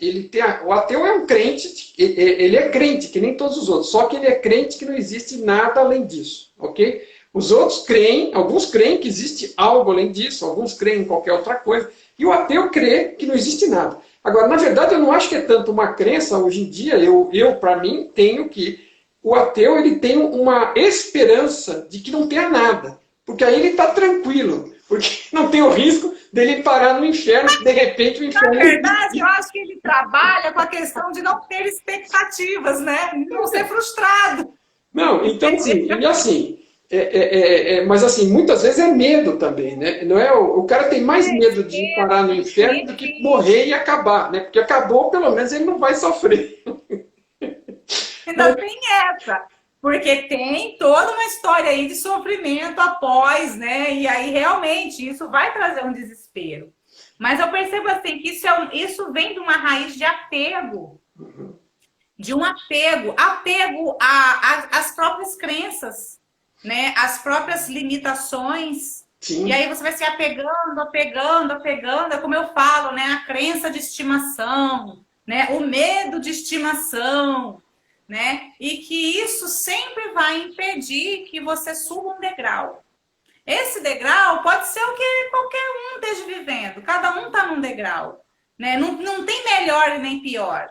o ateu é um crente, ele é crente, que nem todos os outros, só que ele é crente que não existe nada além disso, ok? Os outros creem, alguns creem que existe algo além disso, alguns creem em qualquer outra coisa, e o ateu crê que não existe nada. Agora, na verdade, eu não acho que é tanto uma crença hoje em dia, eu para mim, tenho que o ateu ele tem uma esperança de que não tenha nada, porque aí ele está tranquilo, porque não tem o risco dele parar no inferno, que de repente o Na inferno... verdade, eu acho que ele trabalha com a questão de não ter expectativas, né? Não ser frustrado. Não, então assim, e assim, mas assim, muitas vezes é medo também, né? Não é, o cara tem mais medo de parar no inferno do que morrer e acabar, né? Porque acabou, pelo menos ele não vai sofrer. Ainda tem essa, porque tem toda uma história aí de sofrimento após, né? E aí realmente isso vai trazer um desespero. Mas eu percebo assim que isso vem de uma raiz de apego. De um apego às próprias crenças, né? Às próprias limitações. Sim. E aí você vai se apegando, é como eu falo, né? A crença de estimação, né? O medo de estimação, né? E que isso sempre vai impedir que você suba um degrau. Esse degrau pode ser o que qualquer um esteja vivendo. Cada um está num degrau, né? Não tem melhor e nem pior.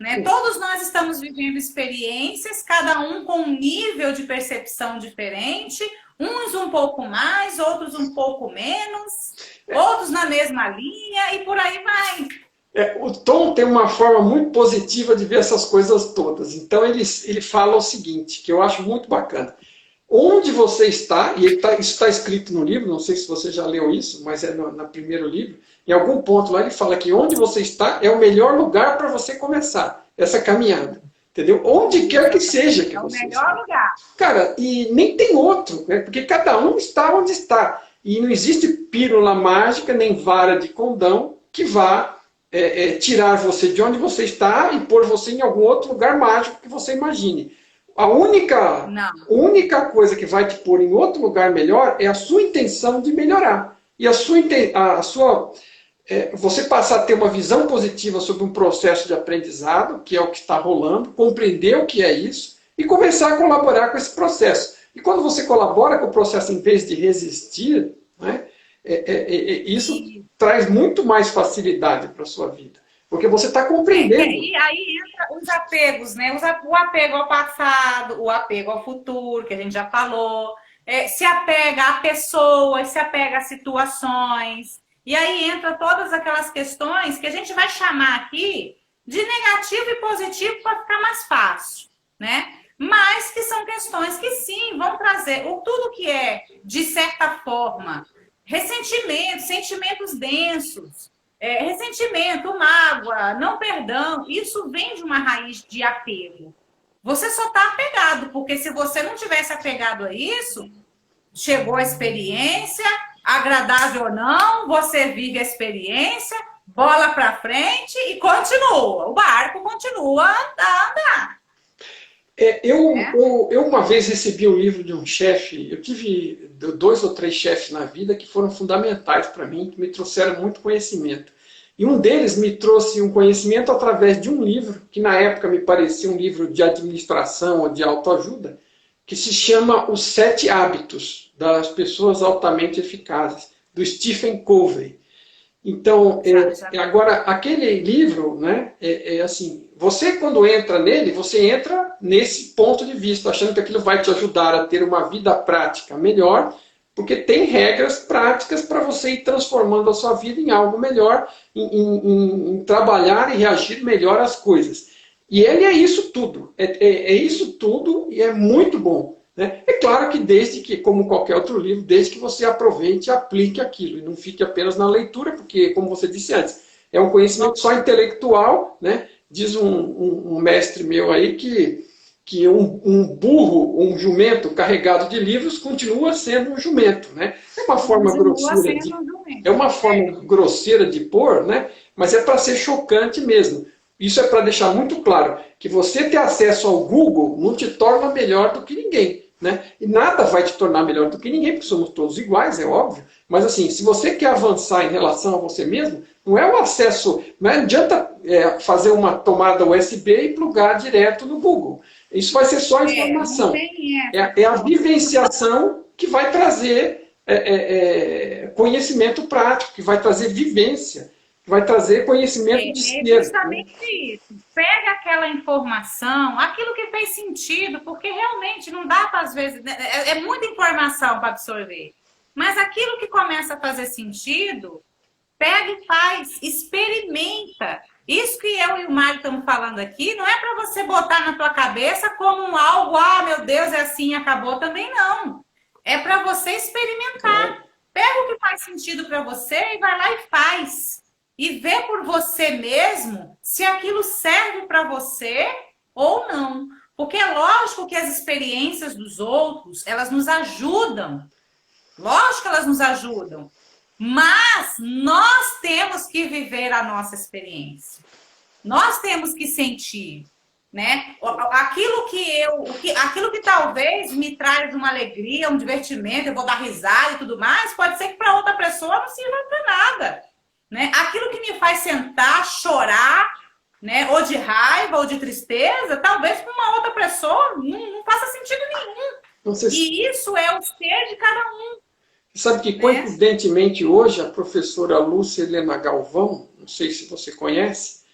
Né? Todos nós estamos vivendo experiências, cada um com um nível de percepção diferente, uns um pouco mais, outros um pouco menos, outros na mesma linha e por aí vai. O Tom tem uma forma muito positiva de ver essas coisas todas. Então ele fala o seguinte, que eu acho muito bacana. Onde você está, e isso está escrito no livro, não sei se você já leu isso, mas é no primeiro livro, em algum ponto lá ele fala que onde você está é o melhor lugar para você começar essa caminhada. Entendeu? Onde quer que seja que você está. É o melhor lugar. Cara, e nem tem outro, né? Porque cada um está onde está. E não existe pílula mágica, nem vara de condão que vá tirar você de onde você está e pôr você em algum outro lugar mágico que você imagine. A única coisa que vai te pôr em outro lugar melhor é a sua intenção de melhorar. E você passar a ter uma visão positiva sobre um processo de aprendizado, que é o que está rolando, compreender o que é isso e começar a colaborar com esse processo. E quando você colabora com o processo em vez de resistir, né, isso traz muito mais facilidade para a sua vida. Porque você está compreendendo. E aí entra os apegos, né? O apego ao passado, o apego ao futuro, que a gente já falou. Se apega a pessoas, se apega a situações. E aí entra todas aquelas questões que a gente vai chamar aqui de negativo e positivo para ficar mais fácil, né? Mas que são questões que sim, vão trazer tudo que é, de certa forma, ressentimento, sentimentos densos. Ressentimento, mágoa, não perdão, isso vem de uma raiz de apego. Você só está apegado, porque se você não tivesse apegado a isso, chegou a experiência, agradável ou não, você vive a experiência, bola para frente e continua. O barco continua a andar. Eu uma vez recebi um livro de um chefe, eu tive 2 ou 3 chefes na vida que foram fundamentais para mim, que me trouxeram muito conhecimento. E um deles me trouxe um conhecimento através de um livro, que na época me parecia um livro de administração ou de autoajuda, que se chama Os 7 Hábitos das Pessoas Altamente Eficazes, do Stephen Covey. Então, agora, aquele livro, né, assim, você quando entra nele, você entra nesse ponto de vista, achando que aquilo vai te ajudar a ter uma vida prática melhor, porque tem regras práticas para você ir transformando a sua vida em algo melhor, em trabalhar e reagir melhor às coisas. E ele é isso tudo, isso tudo e é muito bom. Né? É claro que desde que, como qualquer outro livro, desde que você aproveite e aplique aquilo, e não fique apenas na leitura, porque, como você disse antes, é um conhecimento só intelectual, né? Diz um mestre meu aí que um burro, um jumento carregado de livros continua sendo um jumento, né? É uma forma grosseira de pôr, né? Mas é para ser chocante mesmo. Isso é para deixar muito claro que você ter acesso ao Google não te torna melhor do que ninguém. Né? E nada vai te tornar melhor do que ninguém, porque somos todos iguais, é óbvio. Mas assim, se você quer avançar em relação a você mesmo, não é o acesso, não adianta fazer uma tomada USB e plugar direto no Google. Isso vai ser só informação. É a vivenciação que vai trazer conhecimento prático, que vai trazer vivência. vai trazer conhecimento de É esquerda, né? justamente isso. Pega aquela informação, aquilo que fez sentido, porque realmente não dá para, às vezes, né, é muita informação para absorver. Mas aquilo que começa a fazer sentido, pega e faz, experimenta. Isso que eu e o Mário estamos falando aqui, não é para você botar na tua cabeça como um algo, ah, meu Deus, é assim, acabou, também não. É para você experimentar. Pega o que faz sentido para você e vai lá e faz. E vê por você mesmo se aquilo serve para você ou não. Porque é lógico que as experiências dos outros, elas nos ajudam. Lógico que elas nos ajudam. Mas nós temos que viver a nossa experiência. Nós temos que sentir, né? Aquilo que talvez me traz uma alegria, um divertimento, eu vou dar risada e tudo mais, pode ser que para outra pessoa não sirva para nada, né? Aquilo que me faz sentar, chorar, né? Ou de raiva ou de tristeza, talvez para uma outra pessoa não faça sentido nenhum. Não sei se E isso é o ser de cada um, você sabe que, né? coincidentemente, hoje, a professora Lúcia Helena Galvão, não sei se você conhece,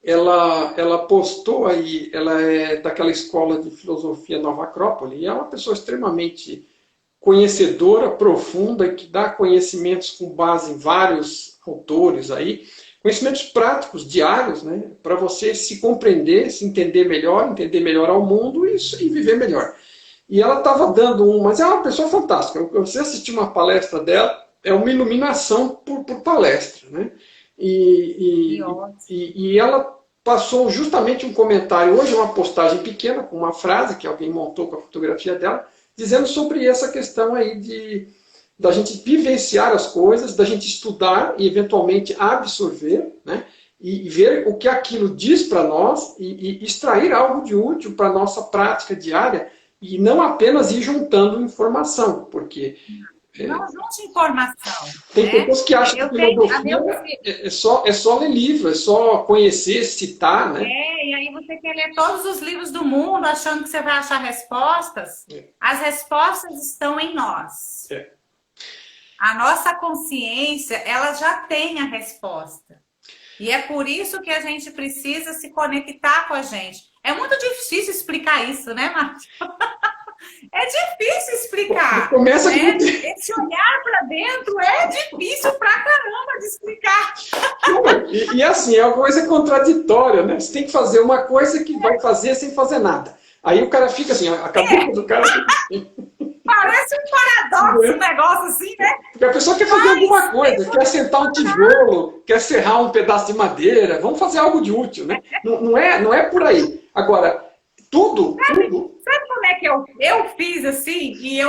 ela postou aí, ela é daquela escola de filosofia Nova Acrópole, e é uma pessoa extremamente conhecedora, profunda, que dá conhecimentos com base em vários autores aí, conhecimentos práticos, diários, né, para você se compreender, se entender melhor ao mundo e viver melhor. E ela estava dando mas é uma pessoa fantástica. Você assistir uma palestra dela, é uma iluminação por palestra, né? E ela passou justamente um comentário, hoje é uma postagem pequena, com uma frase que alguém montou com a fotografia dela, dizendo sobre essa questão aí da gente vivenciar as coisas, da gente estudar e eventualmente absorver, né? E ver o que aquilo diz para nós e extrair algo de útil para a nossa prática diária, e não apenas ir juntando informação, porque Não junte informação, tem né? pessoas que acham Eu que tenho, filosofia é só ler livro, é só conhecer, citar, né? e aí você quer ler todos os livros do mundo achando que você vai achar respostas. As respostas estão em nós. A nossa consciência, ela já tem a resposta. E é por isso que a gente precisa se conectar com a gente. É muito difícil explicar isso, né, Márcio? É difícil explicar. Começa né? com... Esse olhar para dentro é difícil pra caramba de explicar. E assim, é uma coisa contraditória, né? Você tem que fazer uma coisa que vai fazer sem fazer nada. Aí o cara fica assim, a cabeça do cara fica assim. Parece um paradoxo, um negócio assim, né? Porque a pessoa quer fazer alguma coisa, quer sentar um tijolo, quer serrar um pedaço de madeira, vamos fazer algo de útil, né? Não é por aí. Agora, tudo. Sabe como é que eu fiz assim? E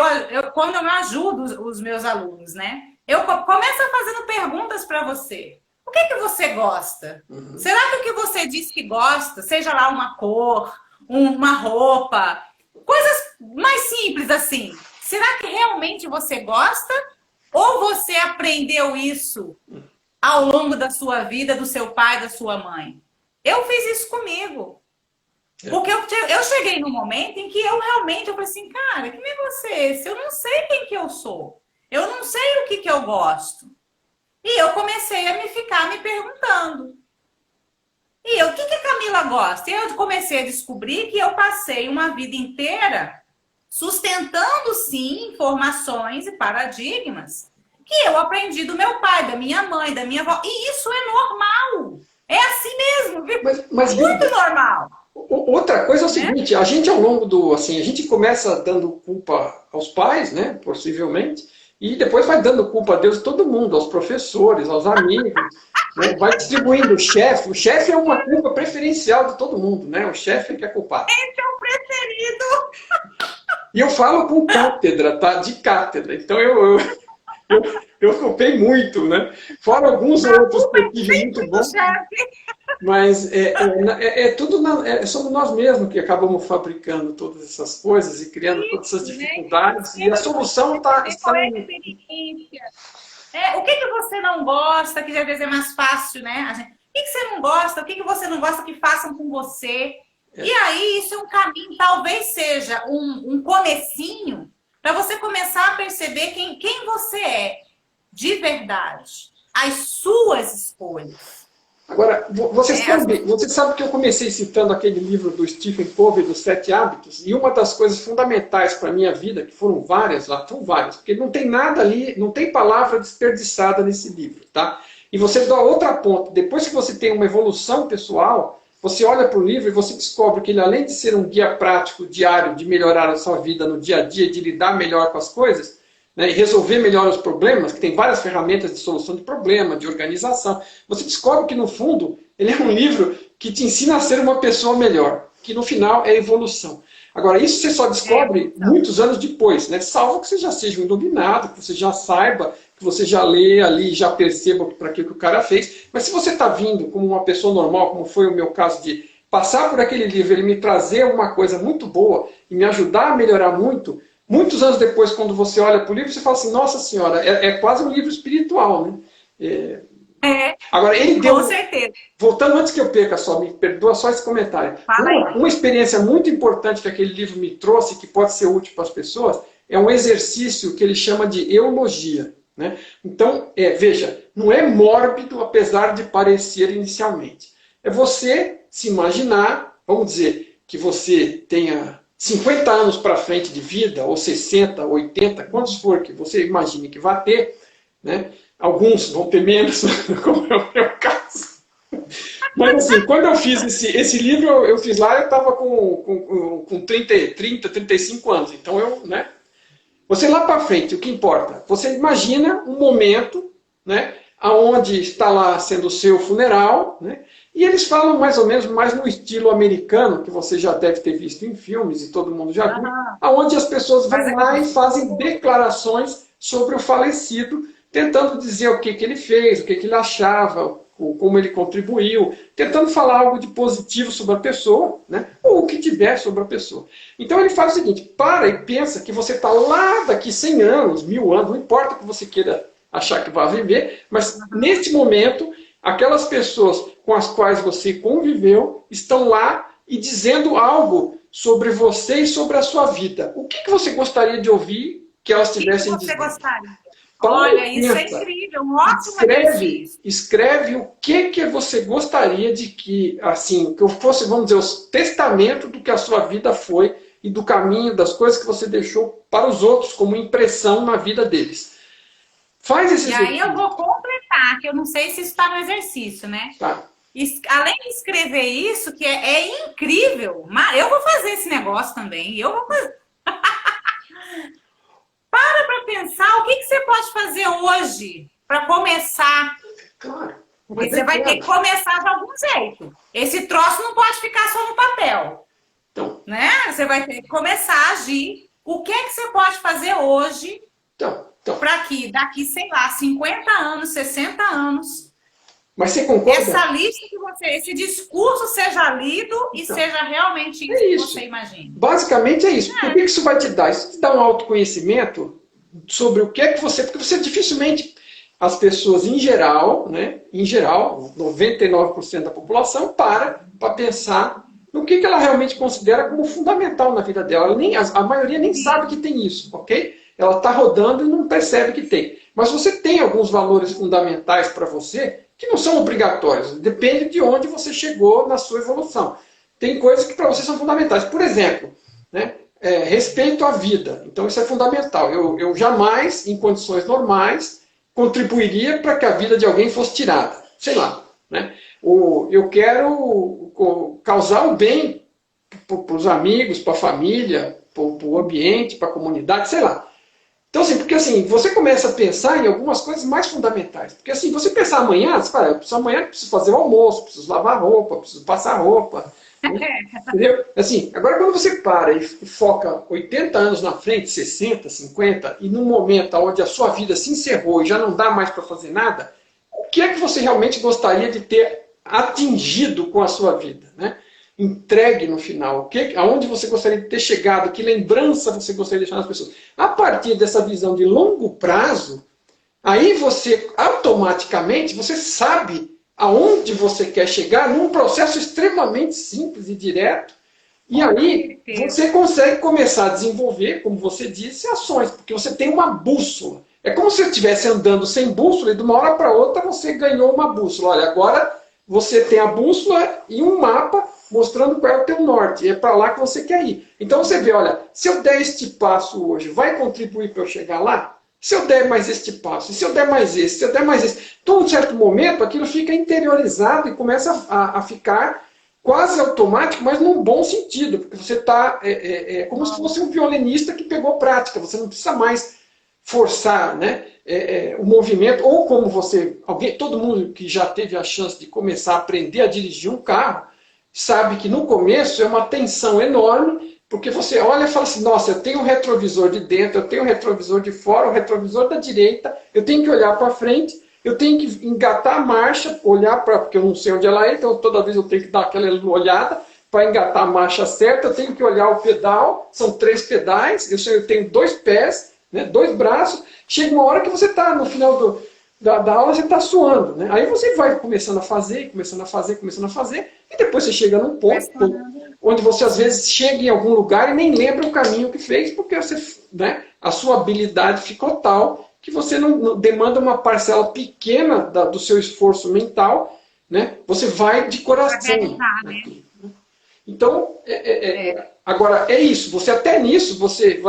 quando eu ajudo os meus alunos, né? Eu começo fazendo perguntas para você. O que você gosta? Uhum. Será que o que você diz que gosta, seja lá uma cor, uma roupa, coisas mais simples assim, será que realmente você gosta? Ou você aprendeu isso ao longo da sua vida, do seu pai, da sua mãe? Eu fiz isso comigo. Porque eu cheguei num momento em que eu falei assim, cara, quem é você? Eu não sei quem que eu sou. Eu não sei o que eu gosto. E eu comecei a ficar me perguntando. E o que a Camila gosta? E eu comecei a descobrir que eu passei uma vida inteira sustentando, sim, informações e paradigmas que eu aprendi do meu pai, da minha mãe, da minha avó. E isso é normal. É assim mesmo. Mas muito normal. Outra coisa é o seguinte, a gente ao longo a gente começa dando culpa aos pais, né, possivelmente, e depois vai dando culpa a Deus, todo mundo, aos professores, aos amigos, né, vai distribuindo o chefe é uma culpa preferencial de todo mundo, né, o chefe é que é culpado. Esse é o preferido. E eu falo com cátedra, tá, de cátedra, então eu culpei muito, né, fora alguns outros que eu tive muito bons. Mas tudo somos nós mesmos que acabamos fabricando todas essas coisas e criando todas essas dificuldades. E a solução está o que você não gosta, que às vezes é mais fácil, né? O que você não gosta, o que você não gosta que façam com você. E aí, isso é um caminho, talvez seja um comecinho para você começar a perceber quem você é, de verdade. as suas escolhas. Agora, você sabe que eu comecei citando aquele livro do Stephen Covey, dos 7 Hábitos, e uma das coisas fundamentais para a minha vida, que foram várias lá, são várias, porque não tem nada ali, não tem palavra desperdiçada nesse livro, tá? E você dá outra ponta, depois que você tem uma evolução pessoal, você olha para o livro e você descobre que ele, além de ser um guia prático diário de melhorar a sua vida no dia a dia, de lidar melhor com as coisas, né, e resolver melhor os problemas, que tem várias ferramentas de solução de problema, de organização, você descobre que, no fundo, ele é um livro que te ensina a ser uma pessoa melhor, que no final é evolução. Agora, isso você só descobre muitos anos depois, né? Salvo que você já seja um iluminado, que você já saiba, que você já lê ali, já perceba para aquilo que o cara fez. Mas se você está vindo como uma pessoa normal, como foi o meu caso de passar por aquele livro, ele me trazer uma coisa muito boa e me ajudar a melhorar muito, muitos anos depois, quando você olha para o livro, você fala assim, nossa senhora, é quase um livro espiritual, né? Agora, ele deu... Com certeza. Voltando antes que eu perca só, me perdoa só esse comentário. Uma experiência muito importante que aquele livro me trouxe, que pode ser útil para as pessoas, é um exercício que ele chama de eulogia. Né? Então, veja, não é mórbido, apesar de parecer inicialmente. É você se imaginar, vamos dizer, que você tenha 50 anos para frente de vida, ou 60, 80, quantos for que você imagine que vai ter, né? Alguns vão ter menos, como é o meu caso. Mas assim, quando eu fiz esse livro, eu fiz lá, eu estava com 30, 35 anos. Então né? Você lá para frente, o que importa? Você imagina um momento, né, onde está lá sendo o seu funeral, né? E eles falam mais ou menos mais no estilo americano, que você já deve ter visto em filmes e todo mundo já viu, onde as pessoas vão lá e fazem declarações sobre o falecido, tentando dizer o que ele fez, o que ele achava, como ele contribuiu, tentando falar algo de positivo sobre a pessoa, né? Ou o que tiver sobre a pessoa. Então ele faz o seguinte, para e pensa que você está lá daqui 100 anos, 1000 anos, não importa o que você queira achar que vai viver, mas neste momento, aquelas pessoas com as quais você conviveu estão lá e dizendo algo sobre você e sobre a sua vida. O que você gostaria de ouvir que elas tivessem dizendo? O que você gostaria? Olha, isso é incrível, um ótimo exercício. Escreve o que você gostaria de que, assim, que eu fosse, vamos dizer, o testamento do que a sua vida foi e do caminho, das coisas que você deixou para os outros como impressão na vida deles. Faz esse exercício. E aí eu vou completar, que eu não sei se isso está no exercício, né? Tá. Além de escrever isso, que é incrível, mas eu vou fazer esse negócio também, eu vou fazer... Para pensar o que você pode fazer hoje para começar. Claro. Porque você vai ter que começar de algum jeito. Esse troço não pode ficar só no papel. Então, né? Você vai ter que começar a agir. O que é que você pode fazer hoje para que daqui, sei lá, 50 anos, 60 anos... Mas você concorda? Essa lista esse discurso seja lido e seja realmente isso que você imagina. Basicamente é isso. O que isso vai te dar? Isso te dá um autoconhecimento sobre o que é que você... Porque você dificilmente... As pessoas em geral, né? Em geral, 99% da população para pensar no que ela realmente considera como fundamental na vida dela. A maioria nem sabe que tem isso, ok? Ela está rodando e não percebe que tem. Mas você tem alguns valores fundamentais para você que não são obrigatórios. Depende de onde você chegou na sua evolução. Tem coisas que para você são fundamentais. Por exemplo, né, respeito à vida. Então isso é fundamental. Eu jamais, em condições normais, contribuiria para que a vida de alguém fosse tirada. Sei lá. Né? Eu quero causar o bem para os amigos, para a família, para o ambiente, para a comunidade, sei lá. Então, assim, porque assim, você começa a pensar em algumas coisas mais fundamentais. Porque assim, você pensar amanhã, você fala, amanhã eu preciso fazer o almoço, preciso lavar roupa, preciso passar roupa. Né? Entendeu? Assim, agora quando você para e foca 80 anos na frente, 60, 50, e num momento onde a sua vida se encerrou e já não dá mais para fazer nada, o que é que você realmente gostaria de ter atingido com a sua vida? Né? Entregue no final, aonde você gostaria de ter chegado, que lembrança você gostaria de deixar nas pessoas. A partir dessa visão de longo prazo, aí você automaticamente você sabe aonde você quer chegar num processo extremamente simples e direto, e aí você consegue começar a desenvolver, como você disse, ações, porque você tem uma bússola. É como se você estivesse andando sem bússola e de uma hora para outra você ganhou uma bússola. Olha, agora você tem a bússola e um mapa mostrando qual é o teu norte. E é para lá que você quer ir. Então você vê, olha, se eu der este passo hoje, vai contribuir para eu chegar lá? Se eu der mais este passo, se eu der mais esse, se eu der mais esse. Então, em um certo momento, aquilo fica interiorizado e começa a ficar quase automático, mas num bom sentido. Porque você está... como se fosse um violinista que pegou prática. Você não precisa mais forçar, né, o movimento, ou como você, todo mundo que já teve a chance de começar a aprender a dirigir um carro, sabe que no começo é uma tensão enorme, porque você olha e fala assim, nossa, eu tenho um retrovisor de dentro, eu tenho um retrovisor de fora, o retrovisor da direita, eu tenho que olhar para frente, eu tenho que engatar a marcha, olhar para, porque eu não sei onde ela é, então toda vez eu tenho que dar aquela olhada para engatar a marcha certa, eu tenho que olhar o pedal, são 3 pedais, eu tenho 2 pés, né, 2 braços, chega uma hora que você está, no final da aula, você está suando. Né? Aí você vai começando a fazer, e depois você chega num ponto onde você às vezes chega em algum lugar e nem lembra o caminho que fez, porque você, né, a sua habilidade ficou tal que você não demanda uma parcela pequena do seu esforço mental, né? Você vai de coração. Né? Então, agora, é isso. Você até nisso, você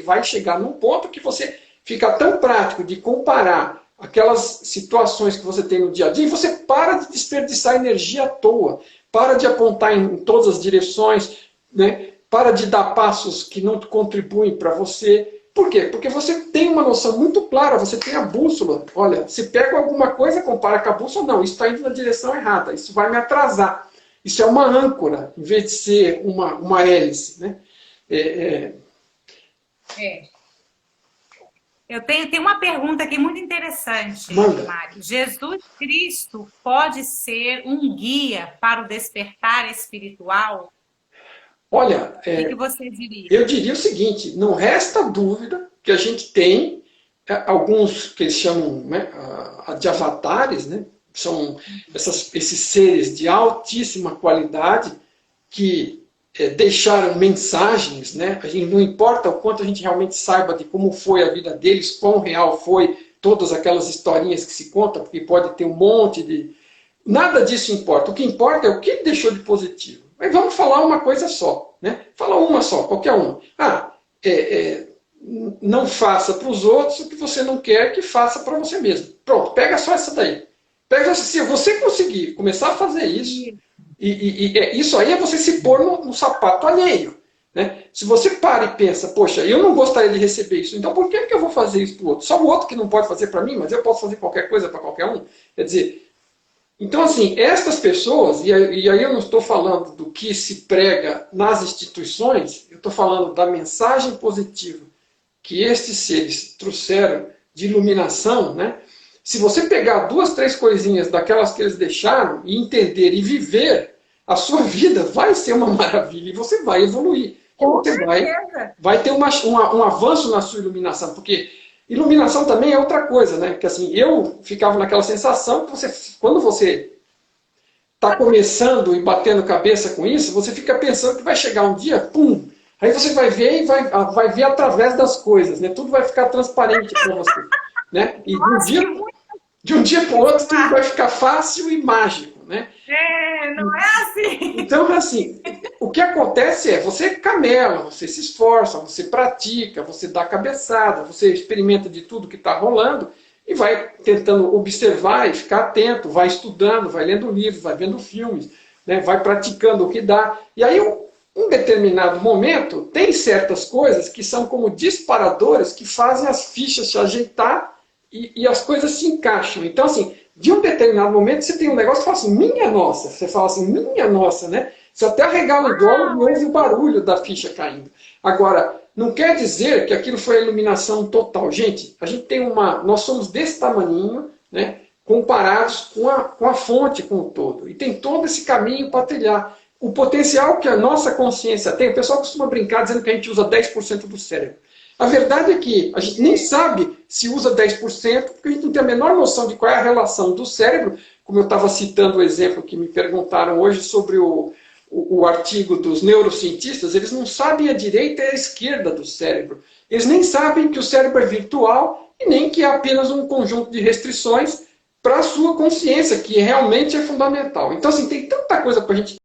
vai chegar num ponto que você fica tão prático de comparar aquelas situações que você tem no dia a dia e você para de desperdiçar energia à toa. Para de apontar em todas as direções, né? Para de dar passos que não contribuem para você. Por quê? Porque você tem uma noção muito clara, você tem a bússola. Olha, se pega alguma coisa, compara com a bússola, não, isso está indo na direção errada, isso vai me atrasar. Isso é uma âncora, em vez de ser uma hélice. Né? Eu tenho uma pergunta aqui muito interessante, Mário. Jesus Cristo pode ser um guia para o despertar espiritual? Olha, o que você diria? Eu diria o seguinte, não resta dúvida que a gente tem alguns que eles chamam, né, de avatares, né? São esses seres de altíssima qualidade que deixaram mensagens, né? A gente, não importa o quanto a gente realmente saiba de como foi a vida deles, quão real foi todas aquelas historinhas que se contam, porque pode ter um monte de... Nada disso importa. O que importa é o que ele deixou de positivo. Mas vamos falar uma coisa só, né? Fala uma só, qualquer uma. Não faça para os outros o que você não quer que faça para você mesmo. Pronto, pega só essa daí. Se você conseguir começar a fazer isso, isso aí é você se pôr no sapato alheio. Né? Se você para e pensa, poxa, eu não gostaria de receber isso, então por que eu vou fazer isso para o outro? Só o outro que não pode fazer para mim, mas eu posso fazer qualquer coisa para qualquer um? Quer dizer, então assim, estas pessoas, e aí eu não estou falando do que se prega nas instituições, eu estou falando da mensagem positiva que estes seres trouxeram de iluminação, né? Se você pegar 2, 3 coisinhas daquelas que eles deixaram e entender e viver, a sua vida vai ser uma maravilha e você vai evoluir. Você vai ter um avanço na sua iluminação, porque iluminação também é outra coisa, né? Porque assim, eu ficava naquela sensação que quando você está começando e batendo cabeça com isso, você fica pensando que vai chegar um dia, pum, aí você vai ver e vai ver através das coisas, né? Tudo vai ficar transparente para você. Né? E de um dia para o outro tudo vai ficar fácil e mágico. Né? Não é assim. Então, assim, o que acontece é, você camela, você se esforça, você pratica, você dá cabeçada, você experimenta de tudo que está rolando e vai tentando observar e ficar atento, vai estudando, vai lendo livros, vai vendo filmes, né? Vai praticando o que dá. E aí, em um determinado momento, tem certas coisas que são como disparadores que fazem as fichas se ajeitar e as coisas se encaixam. Então, assim, de um determinado momento, você tem um negócio que fala assim, minha nossa. Você fala assim, minha nossa, né? Você até arregala o olho e ouve o barulho da ficha caindo. Agora, não quer dizer que aquilo foi a iluminação total. Gente, a gente tem nós somos desse tamaninho, né? Comparados com a fonte, com o todo. E tem todo esse caminho para trilhar. O potencial que a nossa consciência tem, o pessoal costuma brincar dizendo que a gente usa 10% do cérebro. A verdade é que a gente nem sabe se usa 10%, porque a gente não tem a menor noção de qual é a relação do cérebro, como eu estava citando o exemplo que me perguntaram hoje sobre o artigo dos neurocientistas, eles não sabem a direita e a esquerda do cérebro. Eles nem sabem que o cérebro é virtual e nem que é apenas um conjunto de restrições para a sua consciência, que realmente é fundamental. Então, assim, tem tanta coisa para a gente